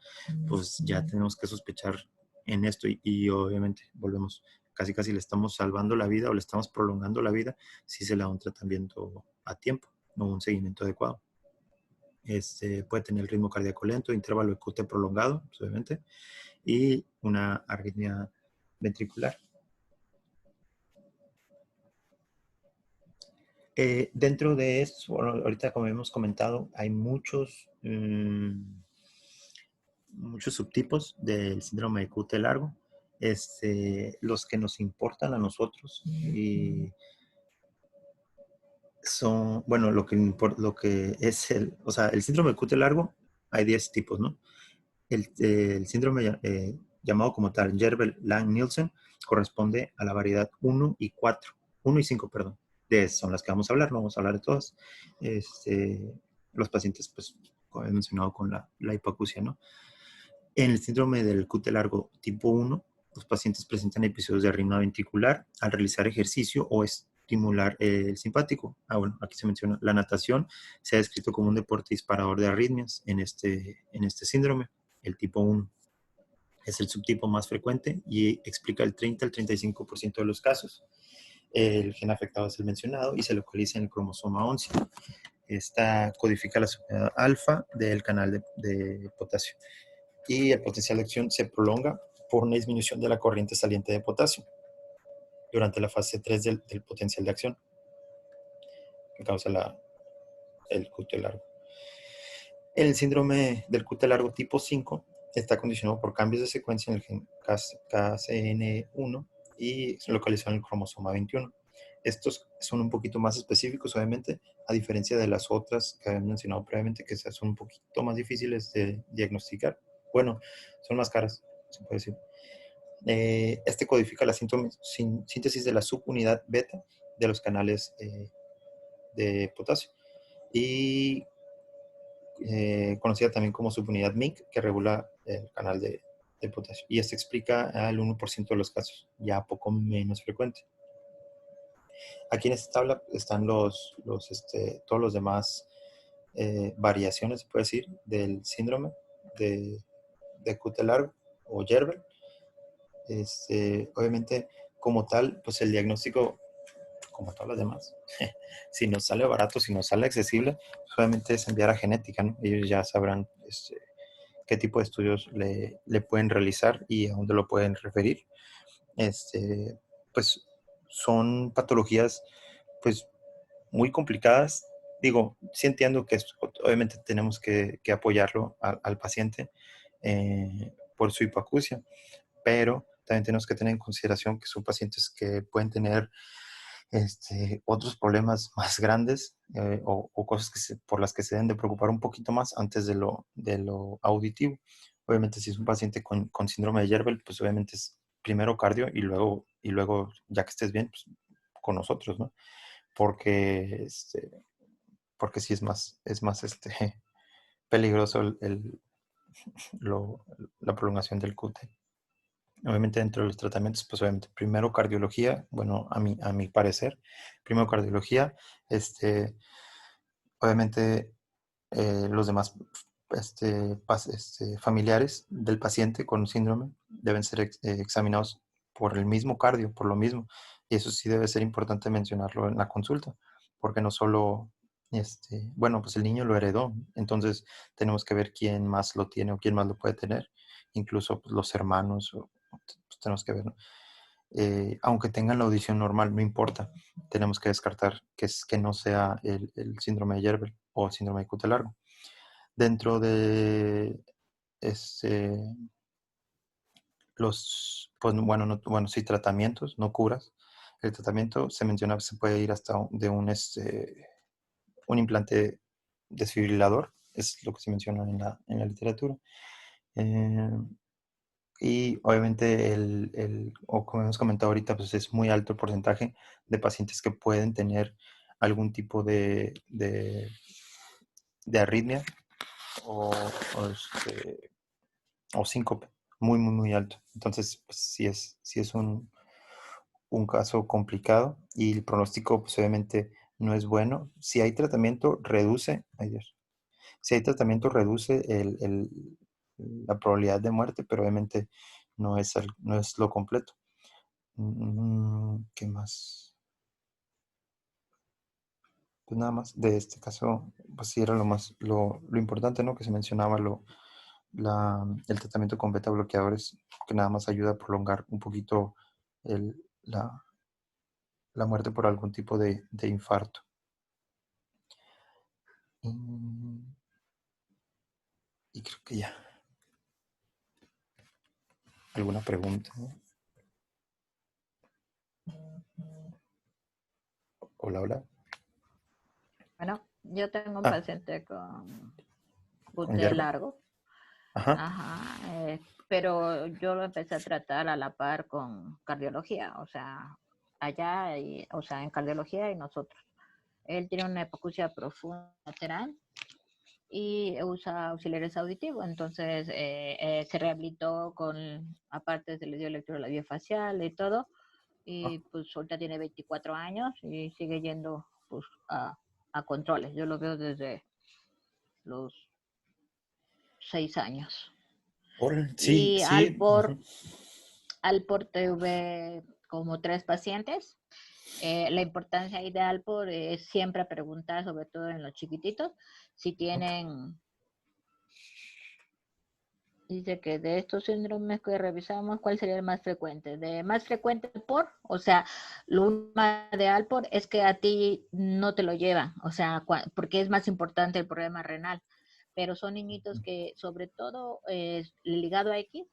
pues ya tenemos que sospechar en esto y obviamente volvemos, casi le estamos salvando la vida o le estamos prolongando la vida si se le da un tratamiento a tiempo o un seguimiento adecuado. Puede tener el ritmo cardíaco lento, intervalo de QT prolongado, pues, obviamente, y una arritmia ventricular. Dentro de esto, bueno, ahorita como hemos comentado, hay muchos subtipos del síndrome de QT largo, los que nos importan a nosotros y son, bueno, lo que es el síndrome de QT largo, hay 10 tipos, ¿no? El síndrome llamado como tal Jervell-Lange-Nielsen corresponde a la variedad 1 y 4, 1 y 5, perdón. De esas son las que vamos a hablar, no vamos a hablar de todas. Los pacientes, pues, como he mencionado, con la hipoacusia, ¿no? En el síndrome del QT largo tipo 1, los pacientes presentan episodios de arritmia ventricular al realizar ejercicio o estimular el simpático. Bueno, aquí se menciona la natación, se ha descrito como un deporte disparador de arritmias en este síndrome, el tipo 1. Es el subtipo más frecuente y explica el 30 al 35% de los casos. El gen afectado es el mencionado y se localiza en el cromosoma 11. Esta codifica la subunidad alfa del canal de potasio. Y el potencial de acción se prolonga por una disminución de la corriente saliente de potasio durante la fase 3 del potencial de acción que causa el QT largo. El síndrome del QT largo tipo 5 está condicionado por cambios de secuencia en el gen KCN1 y se localizado en el cromosoma 21. Estos son un poquito más específicos, obviamente, a diferencia de las otras que habían mencionado previamente, que son un poquito más difíciles de diagnosticar. Bueno, son más caras, se puede decir. Codifica la síntesis de la subunidad beta de los canales de potasio. Y conocida también como subunidad MIC, que regula el canal de potasio. Y esto explica al 1% de los casos, ya poco menos frecuente. Aquí en esta tabla están todos los demás variaciones, se puede decir, del síndrome de Cute largo o Jervell. Obviamente, como tal, pues el diagnóstico, como todas las demás, si nos sale barato, si nos sale accesible, pues obviamente es enviar a genética, ¿no? Ellos ya sabrán qué tipo de estudios le pueden realizar y a dónde lo pueden referir. Pues son patologías, pues, muy complicadas. Digo, sí entiendo que obviamente tenemos que apoyarlo al paciente por su hipoacusia, pero también tenemos que tener en consideración que son pacientes que pueden tener otros problemas más grandes o cosas por las que se deben de preocupar un poquito más antes de lo auditivo. Obviamente, si es un paciente con síndrome de Jervell, pues obviamente es primero cardio y luego ya que estés bien, pues con nosotros, ¿no? Porque, porque sí es más peligroso la prolongación del QT. Obviamente dentro de los tratamientos, pues obviamente primero cardiología, bueno, a mi parecer, primero cardiología, obviamente los demás familiares del paciente con síndrome deben ser examinados por el mismo cardio, por lo mismo. Y eso sí debe ser importante mencionarlo en la consulta, porque no solo, bueno, pues el niño lo heredó, entonces tenemos que ver quién más lo tiene o quién más lo puede tener, incluso pues, los hermanos, pues, tenemos que ver, ¿no? Aunque tengan la audición normal, no importa, tenemos que descartar que no sea el síndrome de Jervell o el síndrome de Cute largo. Dentro de este, pues, bueno, bueno, sí, tratamientos, no curas. El tratamiento se menciona que se puede ir hasta de un implante desfibrilador, es lo que se menciona en la literatura. Eh, y obviamente, o como hemos comentado ahorita, pues es muy alto el porcentaje de pacientes que pueden tener algún tipo de arritmia o o síncope, muy, muy, muy alto. Entonces, pues, sí es un caso complicado y el pronóstico, pues obviamente no es bueno. Si hay tratamiento, reduce, ay Dios, si hay tratamiento, reduce la probabilidad de muerte, pero obviamente no es lo completo. ¿Qué más? Pues nada más, de este caso, pues sí era lo importante, ¿no? Que se mencionaba el tratamiento con beta bloqueadores, que nada más ayuda a prolongar un poquito el, la, la muerte por algún tipo de infarto. Y, y creo que ya. ¿Alguna pregunta? Hola, hola. Bueno, yo tengo un Ah, paciente con con QT hierba. largo, Ajá. ajá, pero yo lo empecé a tratar a la par con cardiología, o sea, allá, o sea, en cardiología y nosotros. Él tiene una hipoacusia profunda lateral y usa auxiliares auditivos, entonces se rehabilitó con, aparte se le dio lectura de la vía facial y todo, Ah, y pues ahorita tiene 24 años y sigue yendo pues a controles. Yo lo veo desde los 6 años. órale, sí, Y sí. Ujú. Alpor tuve como 3 pacientes. La importancia ahí de Alpor es siempre preguntar, sobre todo en los chiquititos, si Ok. tienen, dice que de estos síndromes que revisamos, ¿cuál sería el más frecuente? De más frecuente o sea, lo único de Alpor es que a ti no te lo llevan, o sea, porque es más importante el problema renal, pero son niñitos que sobre todo ligado a X,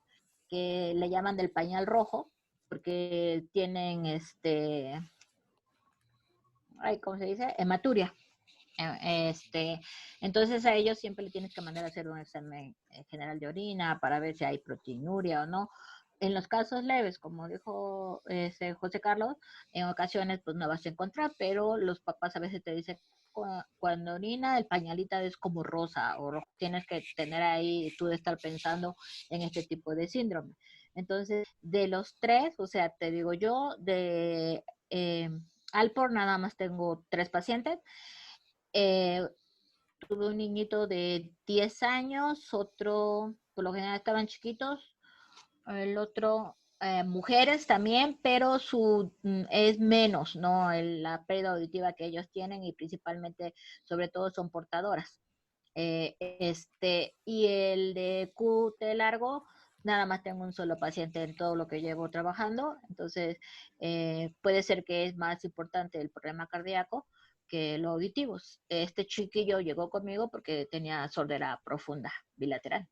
que le llaman del pañal rojo, porque tienen ay, ¿cómo se dice? Hematuria. Entonces a ellos siempre le tienes que mandar a hacer un examen general de orina para ver si hay proteinuria o no. En los casos leves, como dijo José Carlos, en ocasiones pues no vas a encontrar, pero los papás a veces te dicen cuando orina, el pañalito es como rosa o rojo. Tienes que tener ahí, tú de estar pensando en este tipo de síndrome. Entonces, de los tres, o sea, te digo yo, de Alport nada más tengo 3 pacientes. Eh, Tuve un niñito de 10 años, otro, por lo general estaban chiquitos, el otro, mujeres también, pero es menos, ¿no? La pérdida auditiva que ellos tienen y principalmente, sobre todo, son portadoras. Y el de QT largo, nada más tengo un solo paciente en todo lo que llevo trabajando, entonces puede ser que es más importante el problema cardíaco que lo auditivo. Este chiquillo llegó conmigo porque tenía sordera profunda bilateral.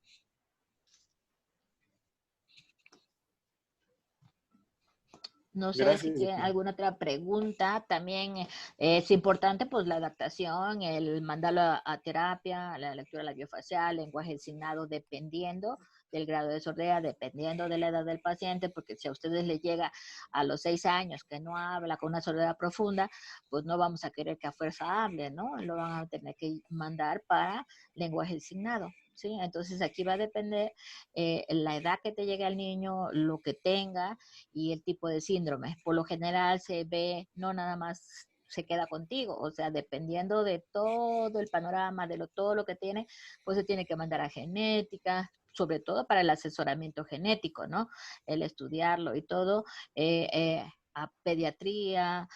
No sé si Gracias, tienen doctora. alguna otra pregunta. También es importante pues la adaptación, el mandarlo a terapia, la lectura labiofacial, lenguaje designado, dependiendo del grado de sordera, dependiendo de la edad del paciente, porque si a ustedes les llega a los 6 años que no habla con una sordera profunda, pues no vamos a querer que a fuerza hable, ¿no? Lo van a tener que mandar para lenguaje designado. ¿Sí? Entonces aquí va a depender la edad que te llegue al niño, lo que tenga, y el tipo de síndrome. Por lo general se ve, no nada más se queda contigo, o sea, dependiendo de todo el panorama, todo lo que tiene, pues se tiene que mandar a genética, sobre todo para el asesoramiento genético, ¿no? El estudiarlo y todo, a pediatría,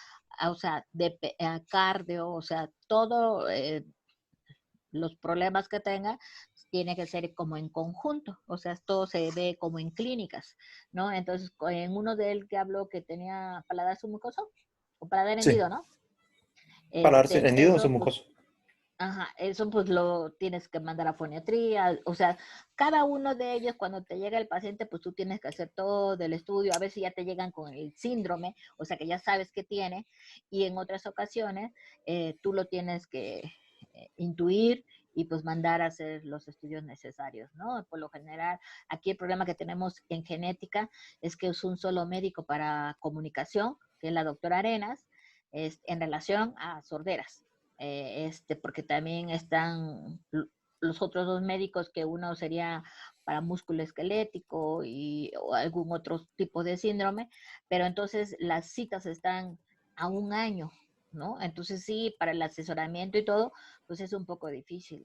o sea, a cardio, o sea, todo los problemas que tenga tiene que ser como en conjunto, o sea, todo se ve como en clínicas, ¿no? Entonces, en uno de él que habló que tenía paladar submucoso, o paladar Sí, hendido, ¿no? paladar hendido o Eso, pues, submucoso. ajá, eso pues lo tienes que mandar a foniatría, o sea, cada uno de ellos cuando te llega el paciente, pues tú tienes que hacer todo el estudio, a ver si ya te llegan con el síndrome, o sea que ya sabes qué tiene, y en otras ocasiones tú lo tienes que intuir y pues mandar a hacer los estudios necesarios, ¿no? Por lo general, aquí el problema que tenemos en genética es que es un solo médico para comunicación, que es la doctora Arenas, en relación a sorderas, porque también están los otros 2 médicos, que uno sería para músculo esquelético o algún otro tipo de síndrome, pero entonces las citas están a 1 año, ¿no? Entonces sí, para el asesoramiento y todo, pues es un poco difícil.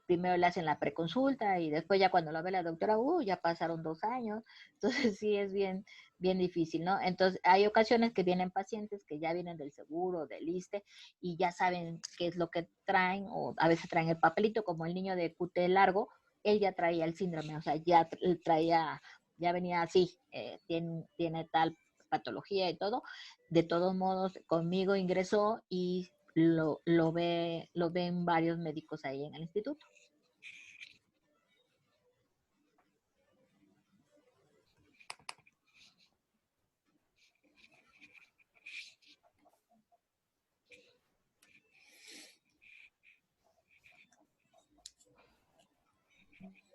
Primero le hacen la preconsulta y después ya cuando lo ve la doctora, ya pasaron 2 años. Entonces sí es bien, bien difícil, ¿no? Entonces hay ocasiones que vienen pacientes que ya vienen del seguro, del ISSSTE, y ya saben qué es lo que traen, o a veces traen el papelito, como el niño de QT largo, él ya traía el síndrome, o sea, ya traía, ya venía así, tiene tal patología y todo. De todos modos, conmigo ingresó y lo ven varios médicos ahí en el instituto.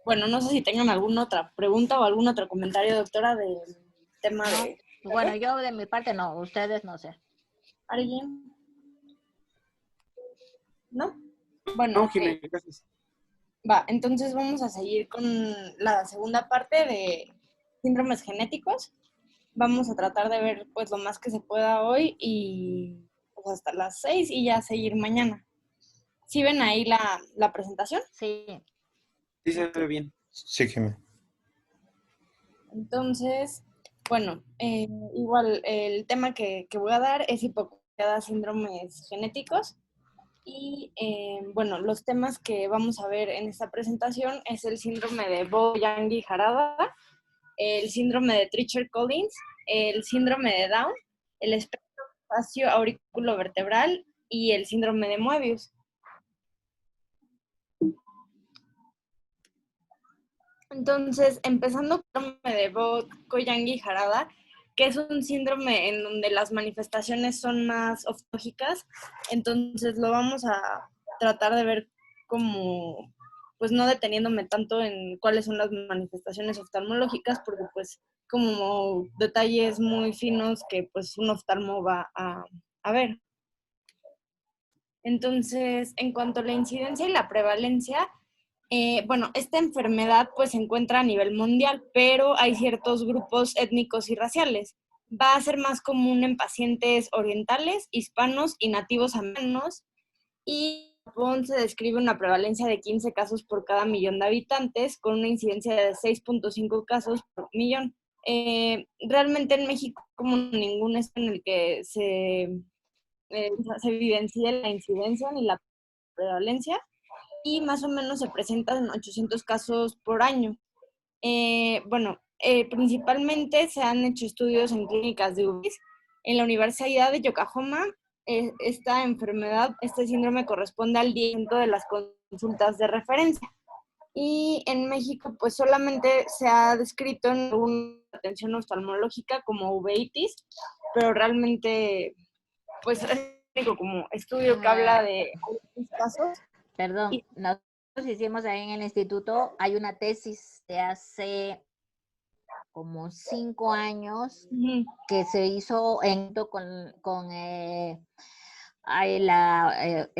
Bueno, no sé si tengan alguna otra pregunta o algún otro comentario, doctora, del tema ¿No? de... Bueno, yo de mi parte no, ustedes no sé. ¿Alguien? ¿No? Bueno, No, ok. Jimena, gracias. Va, entonces vamos a seguir con la segunda parte de síndromes genéticos. Vamos a tratar de ver pues lo más que se pueda hoy y pues hasta las 6 y ya seguir mañana. ¿Sí ven ahí la presentación? Sí. Sí se ve bien. Sí, Jimena. Entonces, bueno, igual el tema que voy a dar es hipocoreada, síndromes genéticos. Y bueno, los temas que vamos a ver en esta presentación es el síndrome de Boyangi-Harada, el síndrome de Treacher-Collins, el síndrome de Down, el espectro espacio auriculovertebral y el síndrome de Moebius. Entonces, empezando con el síndrome de Boyangi-Harada, que es un síndrome en donde las manifestaciones son más oftalmológicas, entonces lo vamos a tratar de ver como, pues no deteniéndome tanto en cuáles son las manifestaciones oftalmológicas, porque pues como detalles muy finos que pues un oftalmo va a ver. Entonces, en cuanto a la incidencia y la prevalencia, bueno, esta enfermedad pues se encuentra a nivel mundial, pero hay ciertos grupos étnicos y raciales. Va a ser más común en pacientes orientales, hispanos y nativos americanos, y en Japón se describe una prevalencia de 15 casos por cada millón de habitantes, con una incidencia de 6.5 casos por millón. Realmente en México, como ningún estado en el que se evidencie la incidencia ni la prevalencia, y más o menos se presentan 800 casos por año. Principalmente se han hecho estudios en clínicas de UBIs. En la Universidad de Yokohama, esta enfermedad, este síndrome corresponde al 10% de las consultas de referencia. Y en México, pues solamente se ha descrito en una atención oftalmológica como uveitis, pero realmente, pues es el único como estudio que habla de algunos casos. Perdón, nosotros hicimos ahí en el instituto, hay una tesis de hace como 5 años que se hizo con el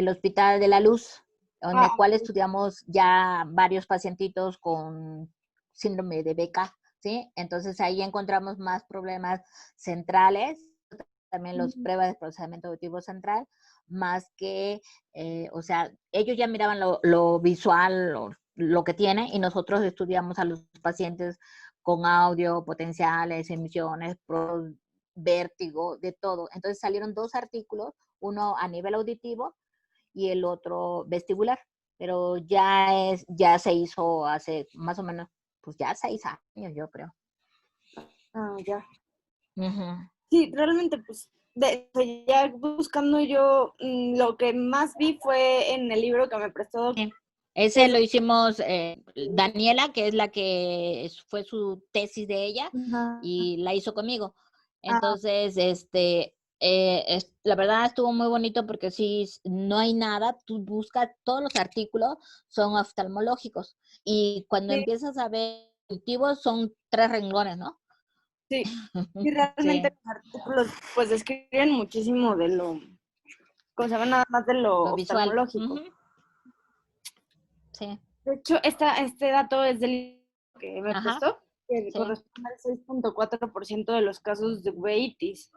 Hospital de la Luz, en el cual estudiamos ya varios pacientitos con síndrome de Becker, ¿sí? Entonces ahí encontramos más problemas centrales, también los pruebas de procesamiento auditivo central, más que, o sea, ellos ya miraban lo visual, lo que tiene, y nosotros estudiamos a los pacientes con audio, potenciales, emisiones, vértigo, de todo. Entonces salieron 2 artículos, uno a nivel auditivo y el otro vestibular, pero ya se hizo hace más o menos, pues ya 6 años, yo creo. Ah, ya. Uh-huh. Sí, realmente, pues, ya buscando yo, lo que más vi fue en el libro que me prestó. Sí. Ese lo hicimos Daniela, que es la que fue su tesis de ella, y la hizo conmigo. Entonces, la verdad estuvo muy bonito porque sí, no hay nada, tú buscas, todos los artículos son oftalmológicos, y cuando empiezas a ver cultivos son 3 renglones, ¿no? Sí, y realmente Sí. los artículos pues describen muchísimo de lo, como se llama, nada más de lo visual. oftalmológico. Uh-huh. Sí. De hecho, este dato es del libro que me prestó, que sí. corresponde al 6.4% de los casos de uveitis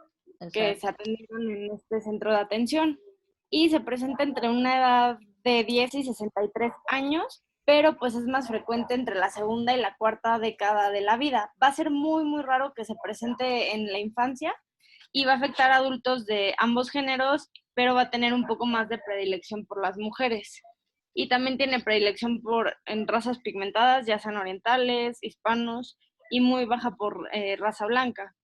que se atendieron en este centro de atención, y se presenta entre una edad de 10 y 63 años, pero pues es más frecuente entre la segunda y la cuarta década de la vida. Va a ser muy, muy raro que se presente en la infancia, y va a afectar a adultos de ambos géneros, pero va a tener un poco más de predilección por las mujeres. Y también tiene predilección en razas pigmentadas, ya sean orientales, hispanos, y muy baja por raza blanca.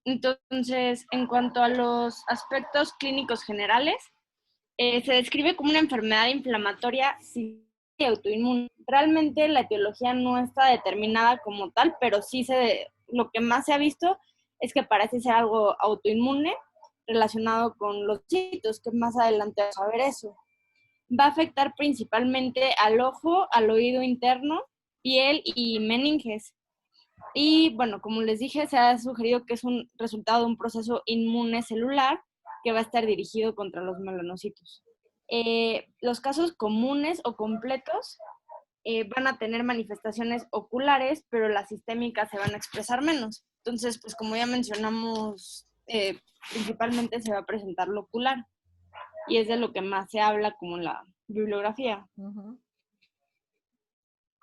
Entonces, en cuanto a los aspectos clínicos generales, se describe como una enfermedad inflamatoria y autoinmune. Realmente la etiología no está determinada como tal, pero sí lo que más se ha visto es que parece ser algo autoinmune relacionado con los citos, que más adelante vamos a ver eso. Va a afectar principalmente al ojo, al oído interno, piel y meninges. Y bueno, como les dije, se ha sugerido que es un resultado de un proceso inmune celular que va a estar dirigido contra los melanocitos. Los casos comunes o completos van a tener manifestaciones oculares, pero las sistémicas se van a expresar menos. Entonces, pues como ya mencionamos, principalmente se va a presentar lo ocular, y es de lo que más se habla como en la bibliografía. Uh-huh.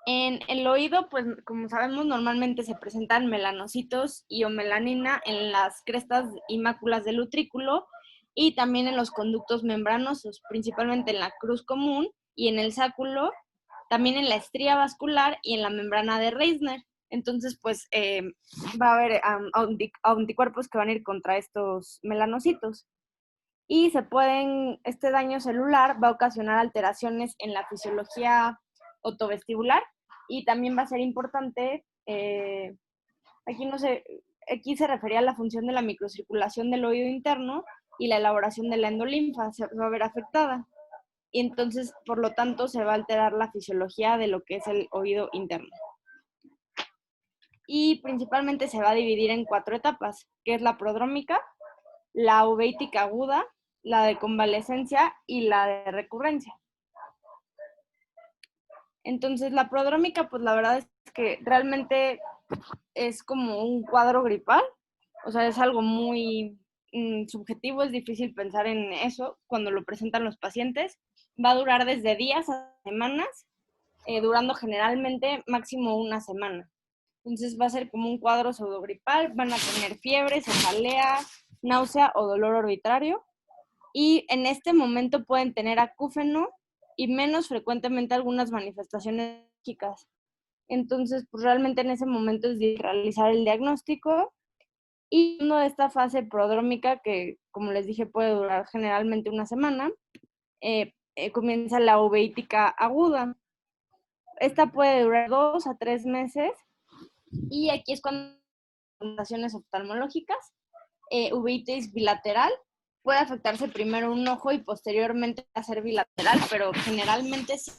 En el oído, pues como sabemos, normalmente se presentan melanocitos y o melanina en las crestas y máculas del utrículo, y también en los conductos membranosos, principalmente en la cruz común y en el sáculo, también en la estría vascular y en la membrana de Reisner. Entonces, pues va a haber anticuerpos que van a ir contra estos melanocitos. Y este daño celular va a ocasionar alteraciones en la fisiología otovestibular, y también va a ser importante, aquí se refería a la función de la microcirculación del oído interno, y la elaboración de la endolinfa se va a ver afectada, y entonces, por lo tanto, se va a alterar la fisiología de lo que es el oído interno. Y principalmente se va a dividir en 4 etapas, que es la prodrómica, la uveítica aguda, la de convalescencia y la de recurrencia. Entonces, la prodrómica, pues la verdad es que realmente es como un cuadro gripal, o sea, es algo muy subjetivo, es difícil pensar en eso cuando lo presentan los pacientes. Va a durar desde días a semanas, durando generalmente máximo una semana. Entonces va a ser como un cuadro pseudogripal, van a tener fiebre, cefalea, náusea o dolor orbitario, y en este momento pueden tener acúfeno y menos frecuentemente algunas manifestaciones psíquicas. Entonces, pues realmente en ese momento es de realizar el diagnóstico y uno de esta fase prodrómica, que como les dije puede durar generalmente una semana, comienza la uveítica aguda. Esta puede durar 2 a 3 meses y aquí es cuando presentaciones oftalmológicas, uveitis bilateral, puede afectarse primero un ojo y posteriormente a ser bilateral, pero generalmente sí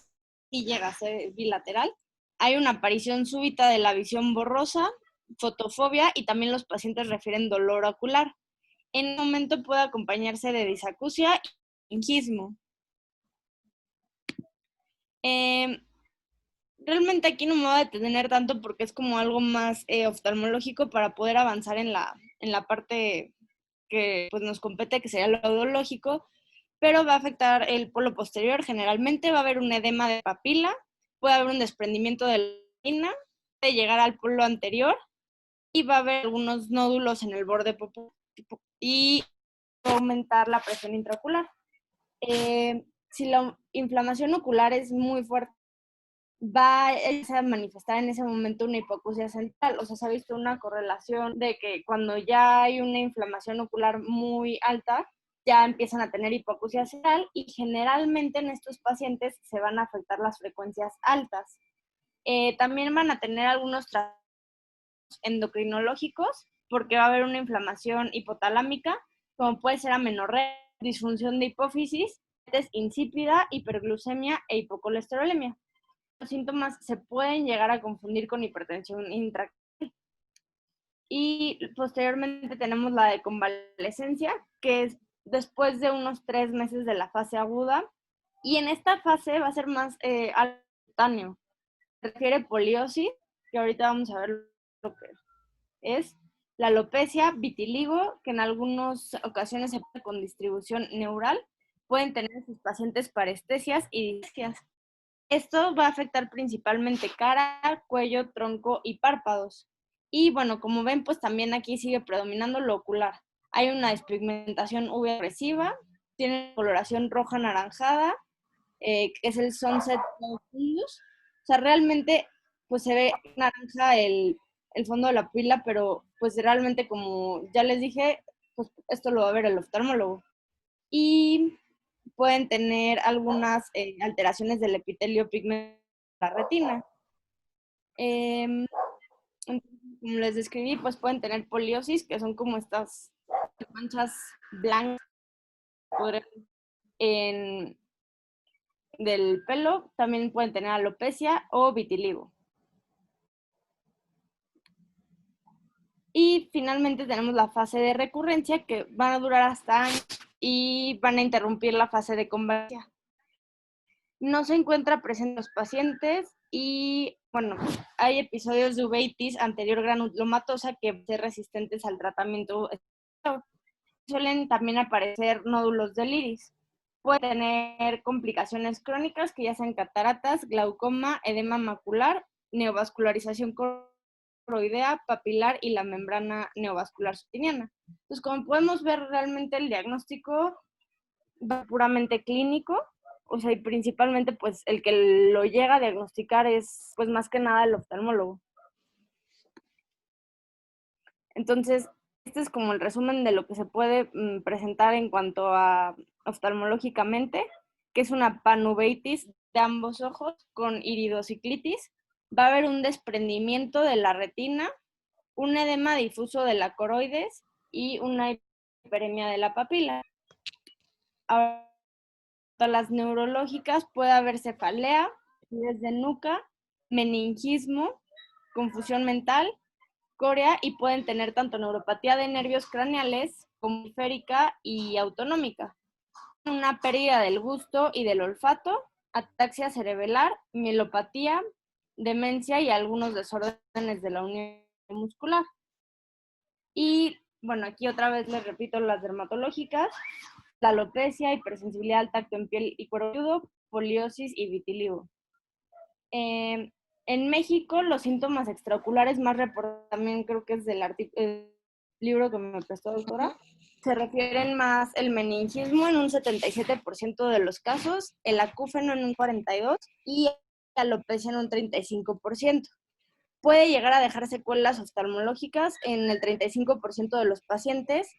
llega a ser bilateral. Hay una aparición súbita de la visión borrosa, fotofobia y también los pacientes refieren dolor ocular. En un momento puede acompañarse de disacusia y meningismo. Realmente aquí no me voy a detener tanto porque es como algo más oftalmológico para poder avanzar en la parte que pues, nos compete, que sería lo audiológico, pero va a afectar el polo posterior. Generalmente va a haber un edema de papila, puede haber un desprendimiento de la retina, puede llegar al polo anterior y va a haber algunos nódulos en el borde y va a aumentar la presión intraocular. Si la inflamación ocular es muy fuerte, va a manifestar en ese momento una hipoacusia central. O sea, se ha visto una correlación de que cuando ya hay una inflamación ocular muy alta, ya empiezan a tener hipoacusia central y generalmente en estos pacientes se van a afectar las frecuencias altas. También van a tener algunos trastornos endocrinológicos porque va a haber una inflamación hipotalámica, como puede ser amenorrea, disfunción de hipófisis, diabetes insípida, hiperglucemia e hipocolesterolemia. Los síntomas se pueden llegar a confundir con hipertensión intracranial. Y posteriormente tenemos la de convalescencia, que es después de unos 3 meses de la fase aguda. Y en esta fase va a ser más cutáneo. Se refiere poliosis, que ahorita vamos a ver lo que es. La alopecia, vitiligo, que en algunas ocasiones se puede con distribución neural. Pueden tener sus pacientes parestesias y discias. Esto va a afectar principalmente cara, cuello, tronco y párpados. Y bueno, como ven, pues también aquí sigue predominando lo ocular. Hay una despigmentación UV agresiva, tiene coloración roja anaranjada, que es el sunset fundus. O sea, realmente pues se ve naranja el fondo de la pupila, pero pues realmente como ya les dije, pues esto lo va a ver el oftalmólogo. Y pueden tener algunas alteraciones del epitelio pigmento de la retina. Como les describí, pues pueden tener poliosis, que son como estas manchas blancas del pelo. También pueden tener alopecia o vitiligo. Y finalmente tenemos la fase de recurrencia, que van a durar hasta años y van a interrumpir la fase de convalescencia. No se encuentra presente en los pacientes y, bueno, hay episodios de uveitis anterior granulomatosa que son resistentes al tratamiento. Suelen también aparecer nódulos del iris. Puede tener complicaciones crónicas que ya sean cataratas, glaucoma, edema macular, neovascularización coroidea, papilar y la membrana neovascular subtiniana. Entonces, como podemos ver, realmente el diagnóstico va puramente clínico. O sea, y principalmente, pues, el que lo llega a diagnosticar es, pues, más que nada el oftalmólogo. Entonces, este es como el resumen de lo que se puede presentar en cuanto a oftalmológicamente, que es una panuveitis de ambos ojos con iridociclitis. Va a haber un desprendimiento de la retina, un edema difuso de la coroides y una hiperemia de la papila. Ahora, las neurológicas puede haber cefalea, rigidez de nuca, meningismo, confusión mental, corea y pueden tener tanto neuropatía de nervios craneales como periférica y autonómica. una pérdida del gusto y del olfato, ataxia cerebelar, mielopatía, demencia y algunos desórdenes de la unión muscular. Y bueno, aquí otra vez les repito las dermatológicas: la alopecia, hipersensibilidad al tacto en piel y cuero cabelludo, poliosis y vitiligo. En México, los síntomas extraoculares más reportados, también creo que es del libro que me prestó doctora, se refieren más el meningismo en un 77% de los casos, el acúfeno en un 42% y la alopecia en un 35%. Puede llegar a dejar secuelas oftalmológicas en el 35% de los pacientes.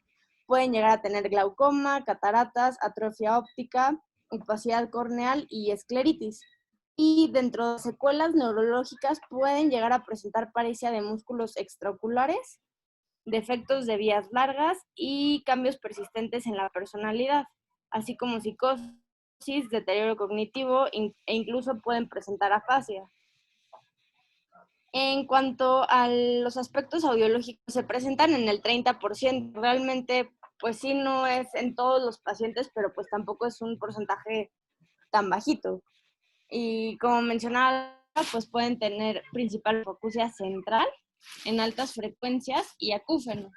Pueden llegar a tener glaucoma, cataratas, atrofia óptica, opacidad corneal y escleritis. Y dentro de secuelas neurológicas pueden llegar a presentar paresia de músculos extraoculares, defectos de vías largas y cambios persistentes en la personalidad, así como psicosis, deterioro cognitivo e incluso pueden presentar afasia. En cuanto a los aspectos audiológicos, se presentan en el 30%. Realmente, pues sí, no es en todos los pacientes, pero pues tampoco es un porcentaje tan bajito. Y como mencionaba, pues pueden tener principal hipoacusia central en altas frecuencias y acúfeno.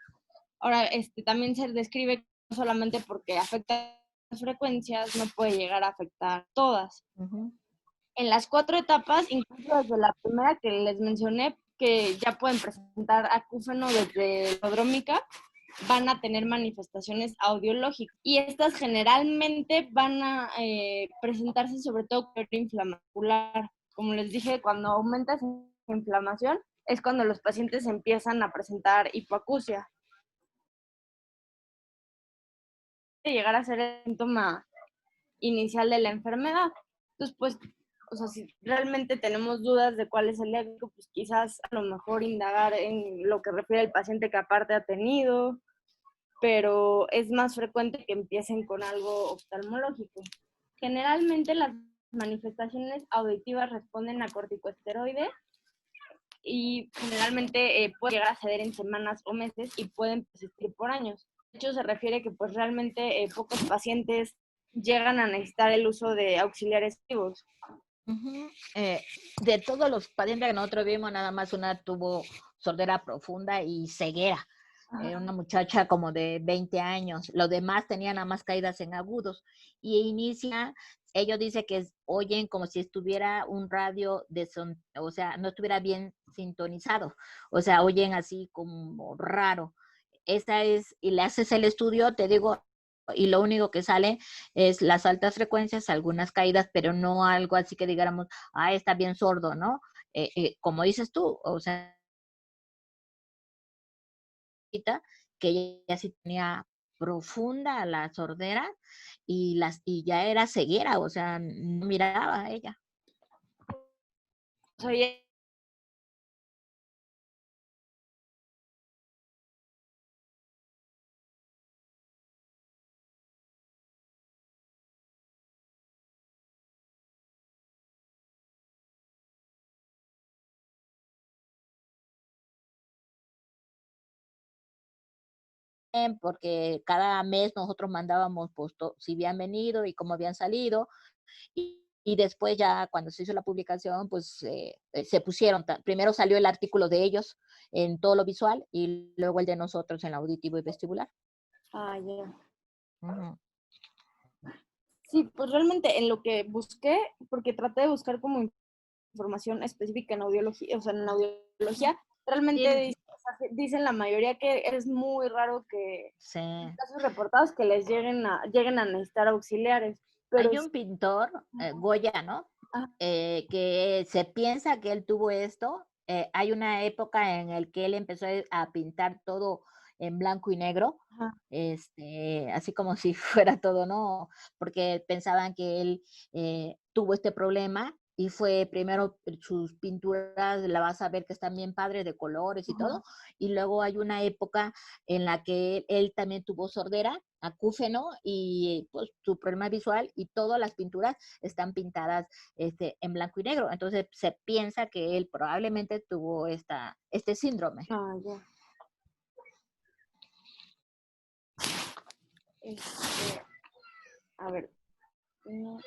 Ahora, también se describe que no solamente porque afecta las frecuencias, no puede llegar a afectar todas. En las 4 etapas, incluso desde la primera que les mencioné, que ya pueden presentar acúfeno desde prodrómica, van a tener manifestaciones audiológicas. Y estas generalmente van a presentarse sobre todo con inflamación. Como les dije, cuando aumenta esa inflamación es cuando los pacientes empiezan a presentar hipoacusia. Llegar a ser el síntoma inicial de la enfermedad. Entonces, pues, o sea, si realmente tenemos dudas de cuál es el diagnóstico, pues quizás a lo mejor indagar en lo que refiere al paciente que aparte ha tenido, pero es más frecuente que empiecen con algo oftalmológico. Generalmente las manifestaciones auditivas responden a corticosteroides y generalmente pueden llegar a ceder en semanas o meses y pueden persistir por años. De hecho, se refiere que pues realmente pocos pacientes llegan a necesitar el uso de auxiliares activos. De todos los pacientes que nosotros vimos, nada más una tuvo sordera profunda y ceguera. Una muchacha como de 20 años. Los demás tenían nada más caídas en agudos. Y inicia, ellos dicen que oyen como si estuviera un radio, o sea, no estuviera bien sintonizado. O sea, oyen así como raro. Esta es, y le haces el estudio, te digo, y lo único que sale es las altas frecuencias, algunas caídas, pero no algo así que digamos, está bien sordo, ¿no? Como dices tú, o sea, que ella sí tenía profunda la sordera y ya era ceguera, o sea, no miraba a ella. Soy porque cada mes nosotros mandábamos pues, si habían venido y cómo habían salido, y después ya cuando se hizo la publicación, pues se pusieron, primero salió el artículo de ellos en todo lo visual y luego el de nosotros en auditivo y vestibular. Ya. Sí, pues realmente en lo que busqué, porque traté de buscar como información específica en audiología, o sea, en audiología, realmente dicen la mayoría que es muy raro que en casos reportados que les lleguen a necesitar auxiliares. Pero hay un pintor, Goya, ¿no? Que se piensa que él tuvo esto. Hay una época en la que él empezó a pintar todo en blanco y negro, así como si fuera todo, ¿no? Porque pensaban que él tuvo este problema y fue primero sus pinturas, la vas a ver que están bien padres de colores y todo, y luego hay una época en la que él también tuvo sordera, acúfeno y pues su problema visual y todas las pinturas están pintadas en blanco y negro. Entonces se piensa que él probablemente tuvo este síndrome. Ya. A ver.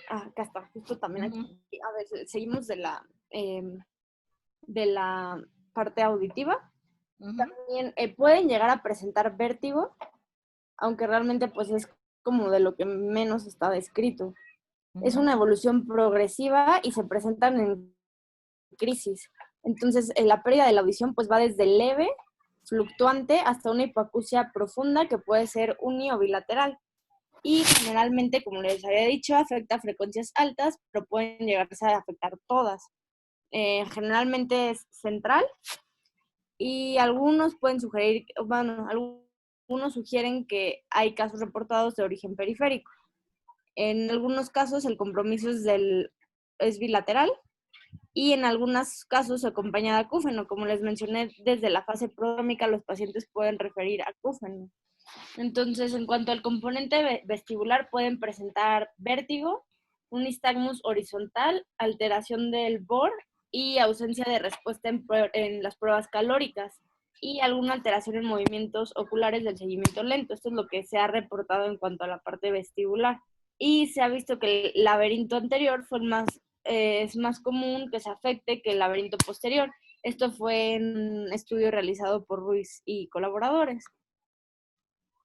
Acá está, justo también aquí. A ver, seguimos de la parte auditiva. También pueden llegar a presentar vértigo, aunque realmente pues es como de lo que menos está descrito. Es una evolución progresiva y se presentan en crisis. Entonces, la pérdida de la audición pues va desde leve, fluctuante, hasta una hipoacusia profunda que puede ser uni o bilateral. Y generalmente, como les había dicho, afecta a frecuencias altas, pero pueden llegarse a afectar todas. Generalmente es central y algunos pueden sugerir, bueno, algunos sugieren que hay casos reportados de origen periférico. En algunos casos el compromiso es bilateral y en algunos casos se acompaña de acúfeno. Como les mencioné, desde la fase prodrómica los pacientes pueden referir a acúfeno. Entonces, en cuanto al componente vestibular, pueden presentar vértigo, un nistagmus horizontal, alteración del BOR y ausencia de respuesta en las pruebas calóricas y alguna alteración en movimientos oculares del seguimiento lento. Esto es lo que se ha reportado en cuanto a la parte vestibular. Y se ha visto que el laberinto anterior es más común que se afecte que el laberinto posterior. Esto fue en un estudio realizado por Ruiz y colaboradores.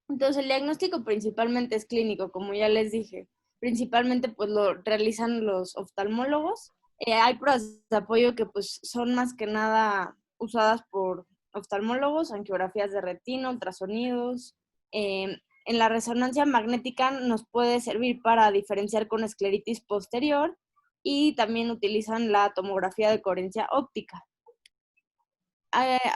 Entonces, el diagnóstico principalmente es clínico, como ya les dije. Principalmente, pues, lo realizan los oftalmólogos. Hay pruebas de apoyo que, pues, son más que nada usadas por oftalmólogos, angiografías de retina, ultrasonidos. En la resonancia magnética nos puede servir para diferenciar con escleritis posterior y también utilizan la tomografía de coherencia óptica.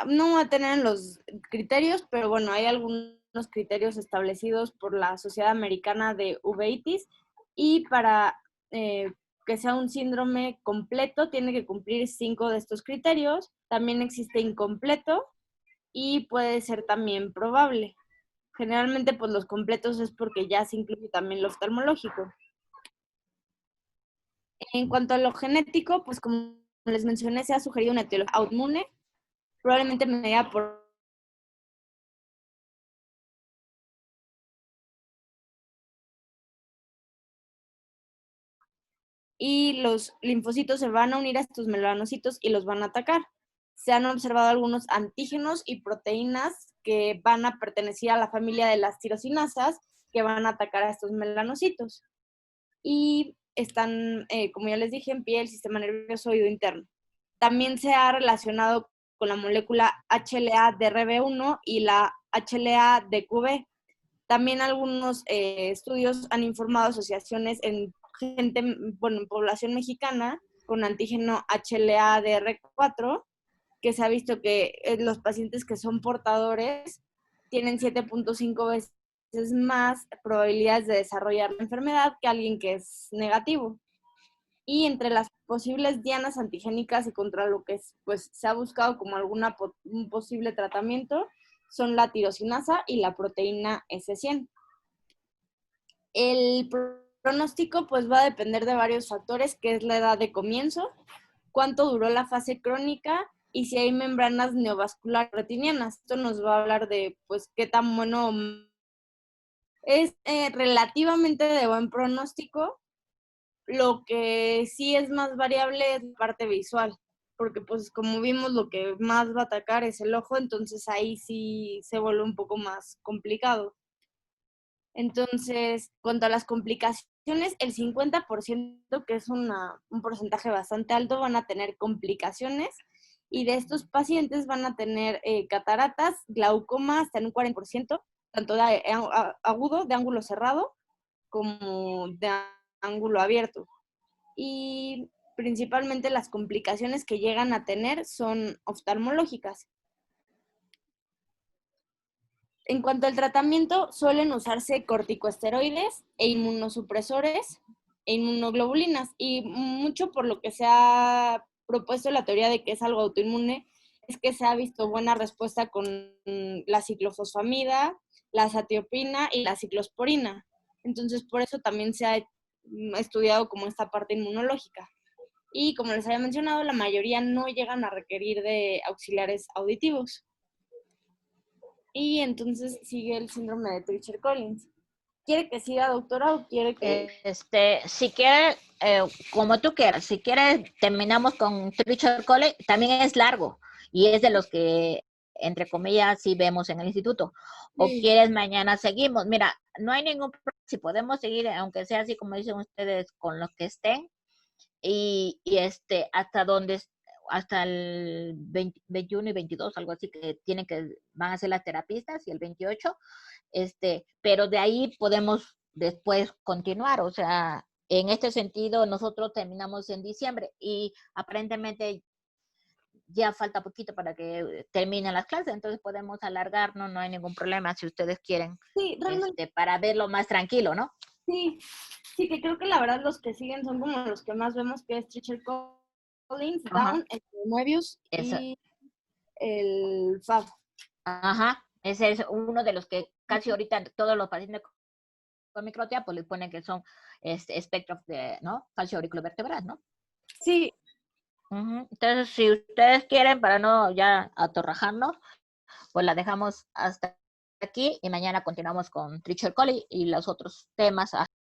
No va a tener los criterios, pero bueno, hay algunos criterios establecidos por la Sociedad Americana de Uveitis y para que sea un síndrome completo tiene que cumplir 5 de estos criterios. También existe incompleto y puede ser también probable. Generalmente pues los completos es porque ya se incluye también lo oftalmológico. En cuanto a lo genético, pues como les mencioné, se ha sugerido una etiología autoinmune, probablemente medida por y los linfocitos se van a unir a estos melanocitos y los van a atacar. Se han observado algunos antígenos y proteínas que van a pertenecer a la familia de las tirosinasas que van a atacar a estos melanocitos. Y están, como ya les dije, en pie el sistema nervioso oído interno. También se ha relacionado con la molécula HLA-DRB1 y la HLA-DQB. También algunos estudios han informado asociaciones en gente, bueno, en población mexicana con antígeno HLA-DR4, que se ha visto que los pacientes que son portadores tienen 7.5 veces más probabilidades de desarrollar la enfermedad que alguien que es negativo. Y entre las posibles dianas antigénicas y contra lo que pues, se ha buscado como un posible tratamiento son la tirosinasa y la proteína S100. El pronóstico pues va a depender de varios factores, que es la edad de comienzo, cuánto duró la fase crónica y si hay membranas neovasculares retinianas. Esto nos va a hablar de pues qué tan bueno es relativamente de buen pronóstico. Lo que sí es más variable es la parte visual, porque pues como vimos lo que más va a atacar es el ojo, entonces ahí sí se vuelve un poco más complicado. Entonces, cuanto a las complicaciones, el 50%, que es un porcentaje bastante alto, van a tener complicaciones y de estos pacientes van a tener cataratas, glaucoma hasta en un 40%, tanto de agudo, de ángulo cerrado, como de ángulo abierto. Y principalmente las complicaciones que llegan a tener son oftalmológicas. En cuanto al tratamiento, suelen usarse corticosteroides e inmunosupresores e inmunoglobulinas, y mucho por lo que se ha propuesto la teoría de que es algo autoinmune, es que se ha visto buena respuesta con la ciclofosfamida, la azathioprina y la ciclosporina. Entonces, por eso también se ha estudiado como esta parte inmunológica. Y como les había mencionado, la mayoría no llegan a requerir de auxiliares auditivos. Y entonces sigue el síndrome de Treacher-Collins. ¿Quiere que siga, doctora, o quiere que...? Si quiere, como tú quieras, si quieres, terminamos con Treacher College, también es largo y es de los que, entre comillas, sí vemos en el instituto. O Sí. quieres, mañana seguimos. Mira, no hay ningún problema, si podemos seguir, aunque sea así como dicen ustedes, con los que estén, y hasta el 21 y 22, algo así, que van a ser las terapistas, y el 28, pero de ahí podemos después continuar. O sea, en este sentido, nosotros terminamos en diciembre y aparentemente ya falta poquito para que terminen las clases, entonces podemos alargarnos, no hay ningún problema si ustedes quieren, Sí, realmente para verlo más tranquilo, ¿no? sí. Sí, que creo que la verdad los que siguen son como los que más vemos, que es Treacher Collins, Ajá. Down, el Moebius Eso. y el FAB. Ajá, ese es uno de los que casi ahorita todos los pacientes con microtia pues le ponen que son espectro de, ¿no? Falso auriculovertebral, ¿no? Sí, Ujú. Entonces, si ustedes quieren, para no ya atorrajarnos, pues la dejamos hasta aquí y mañana continuamos con Treacher Colley y los otros temas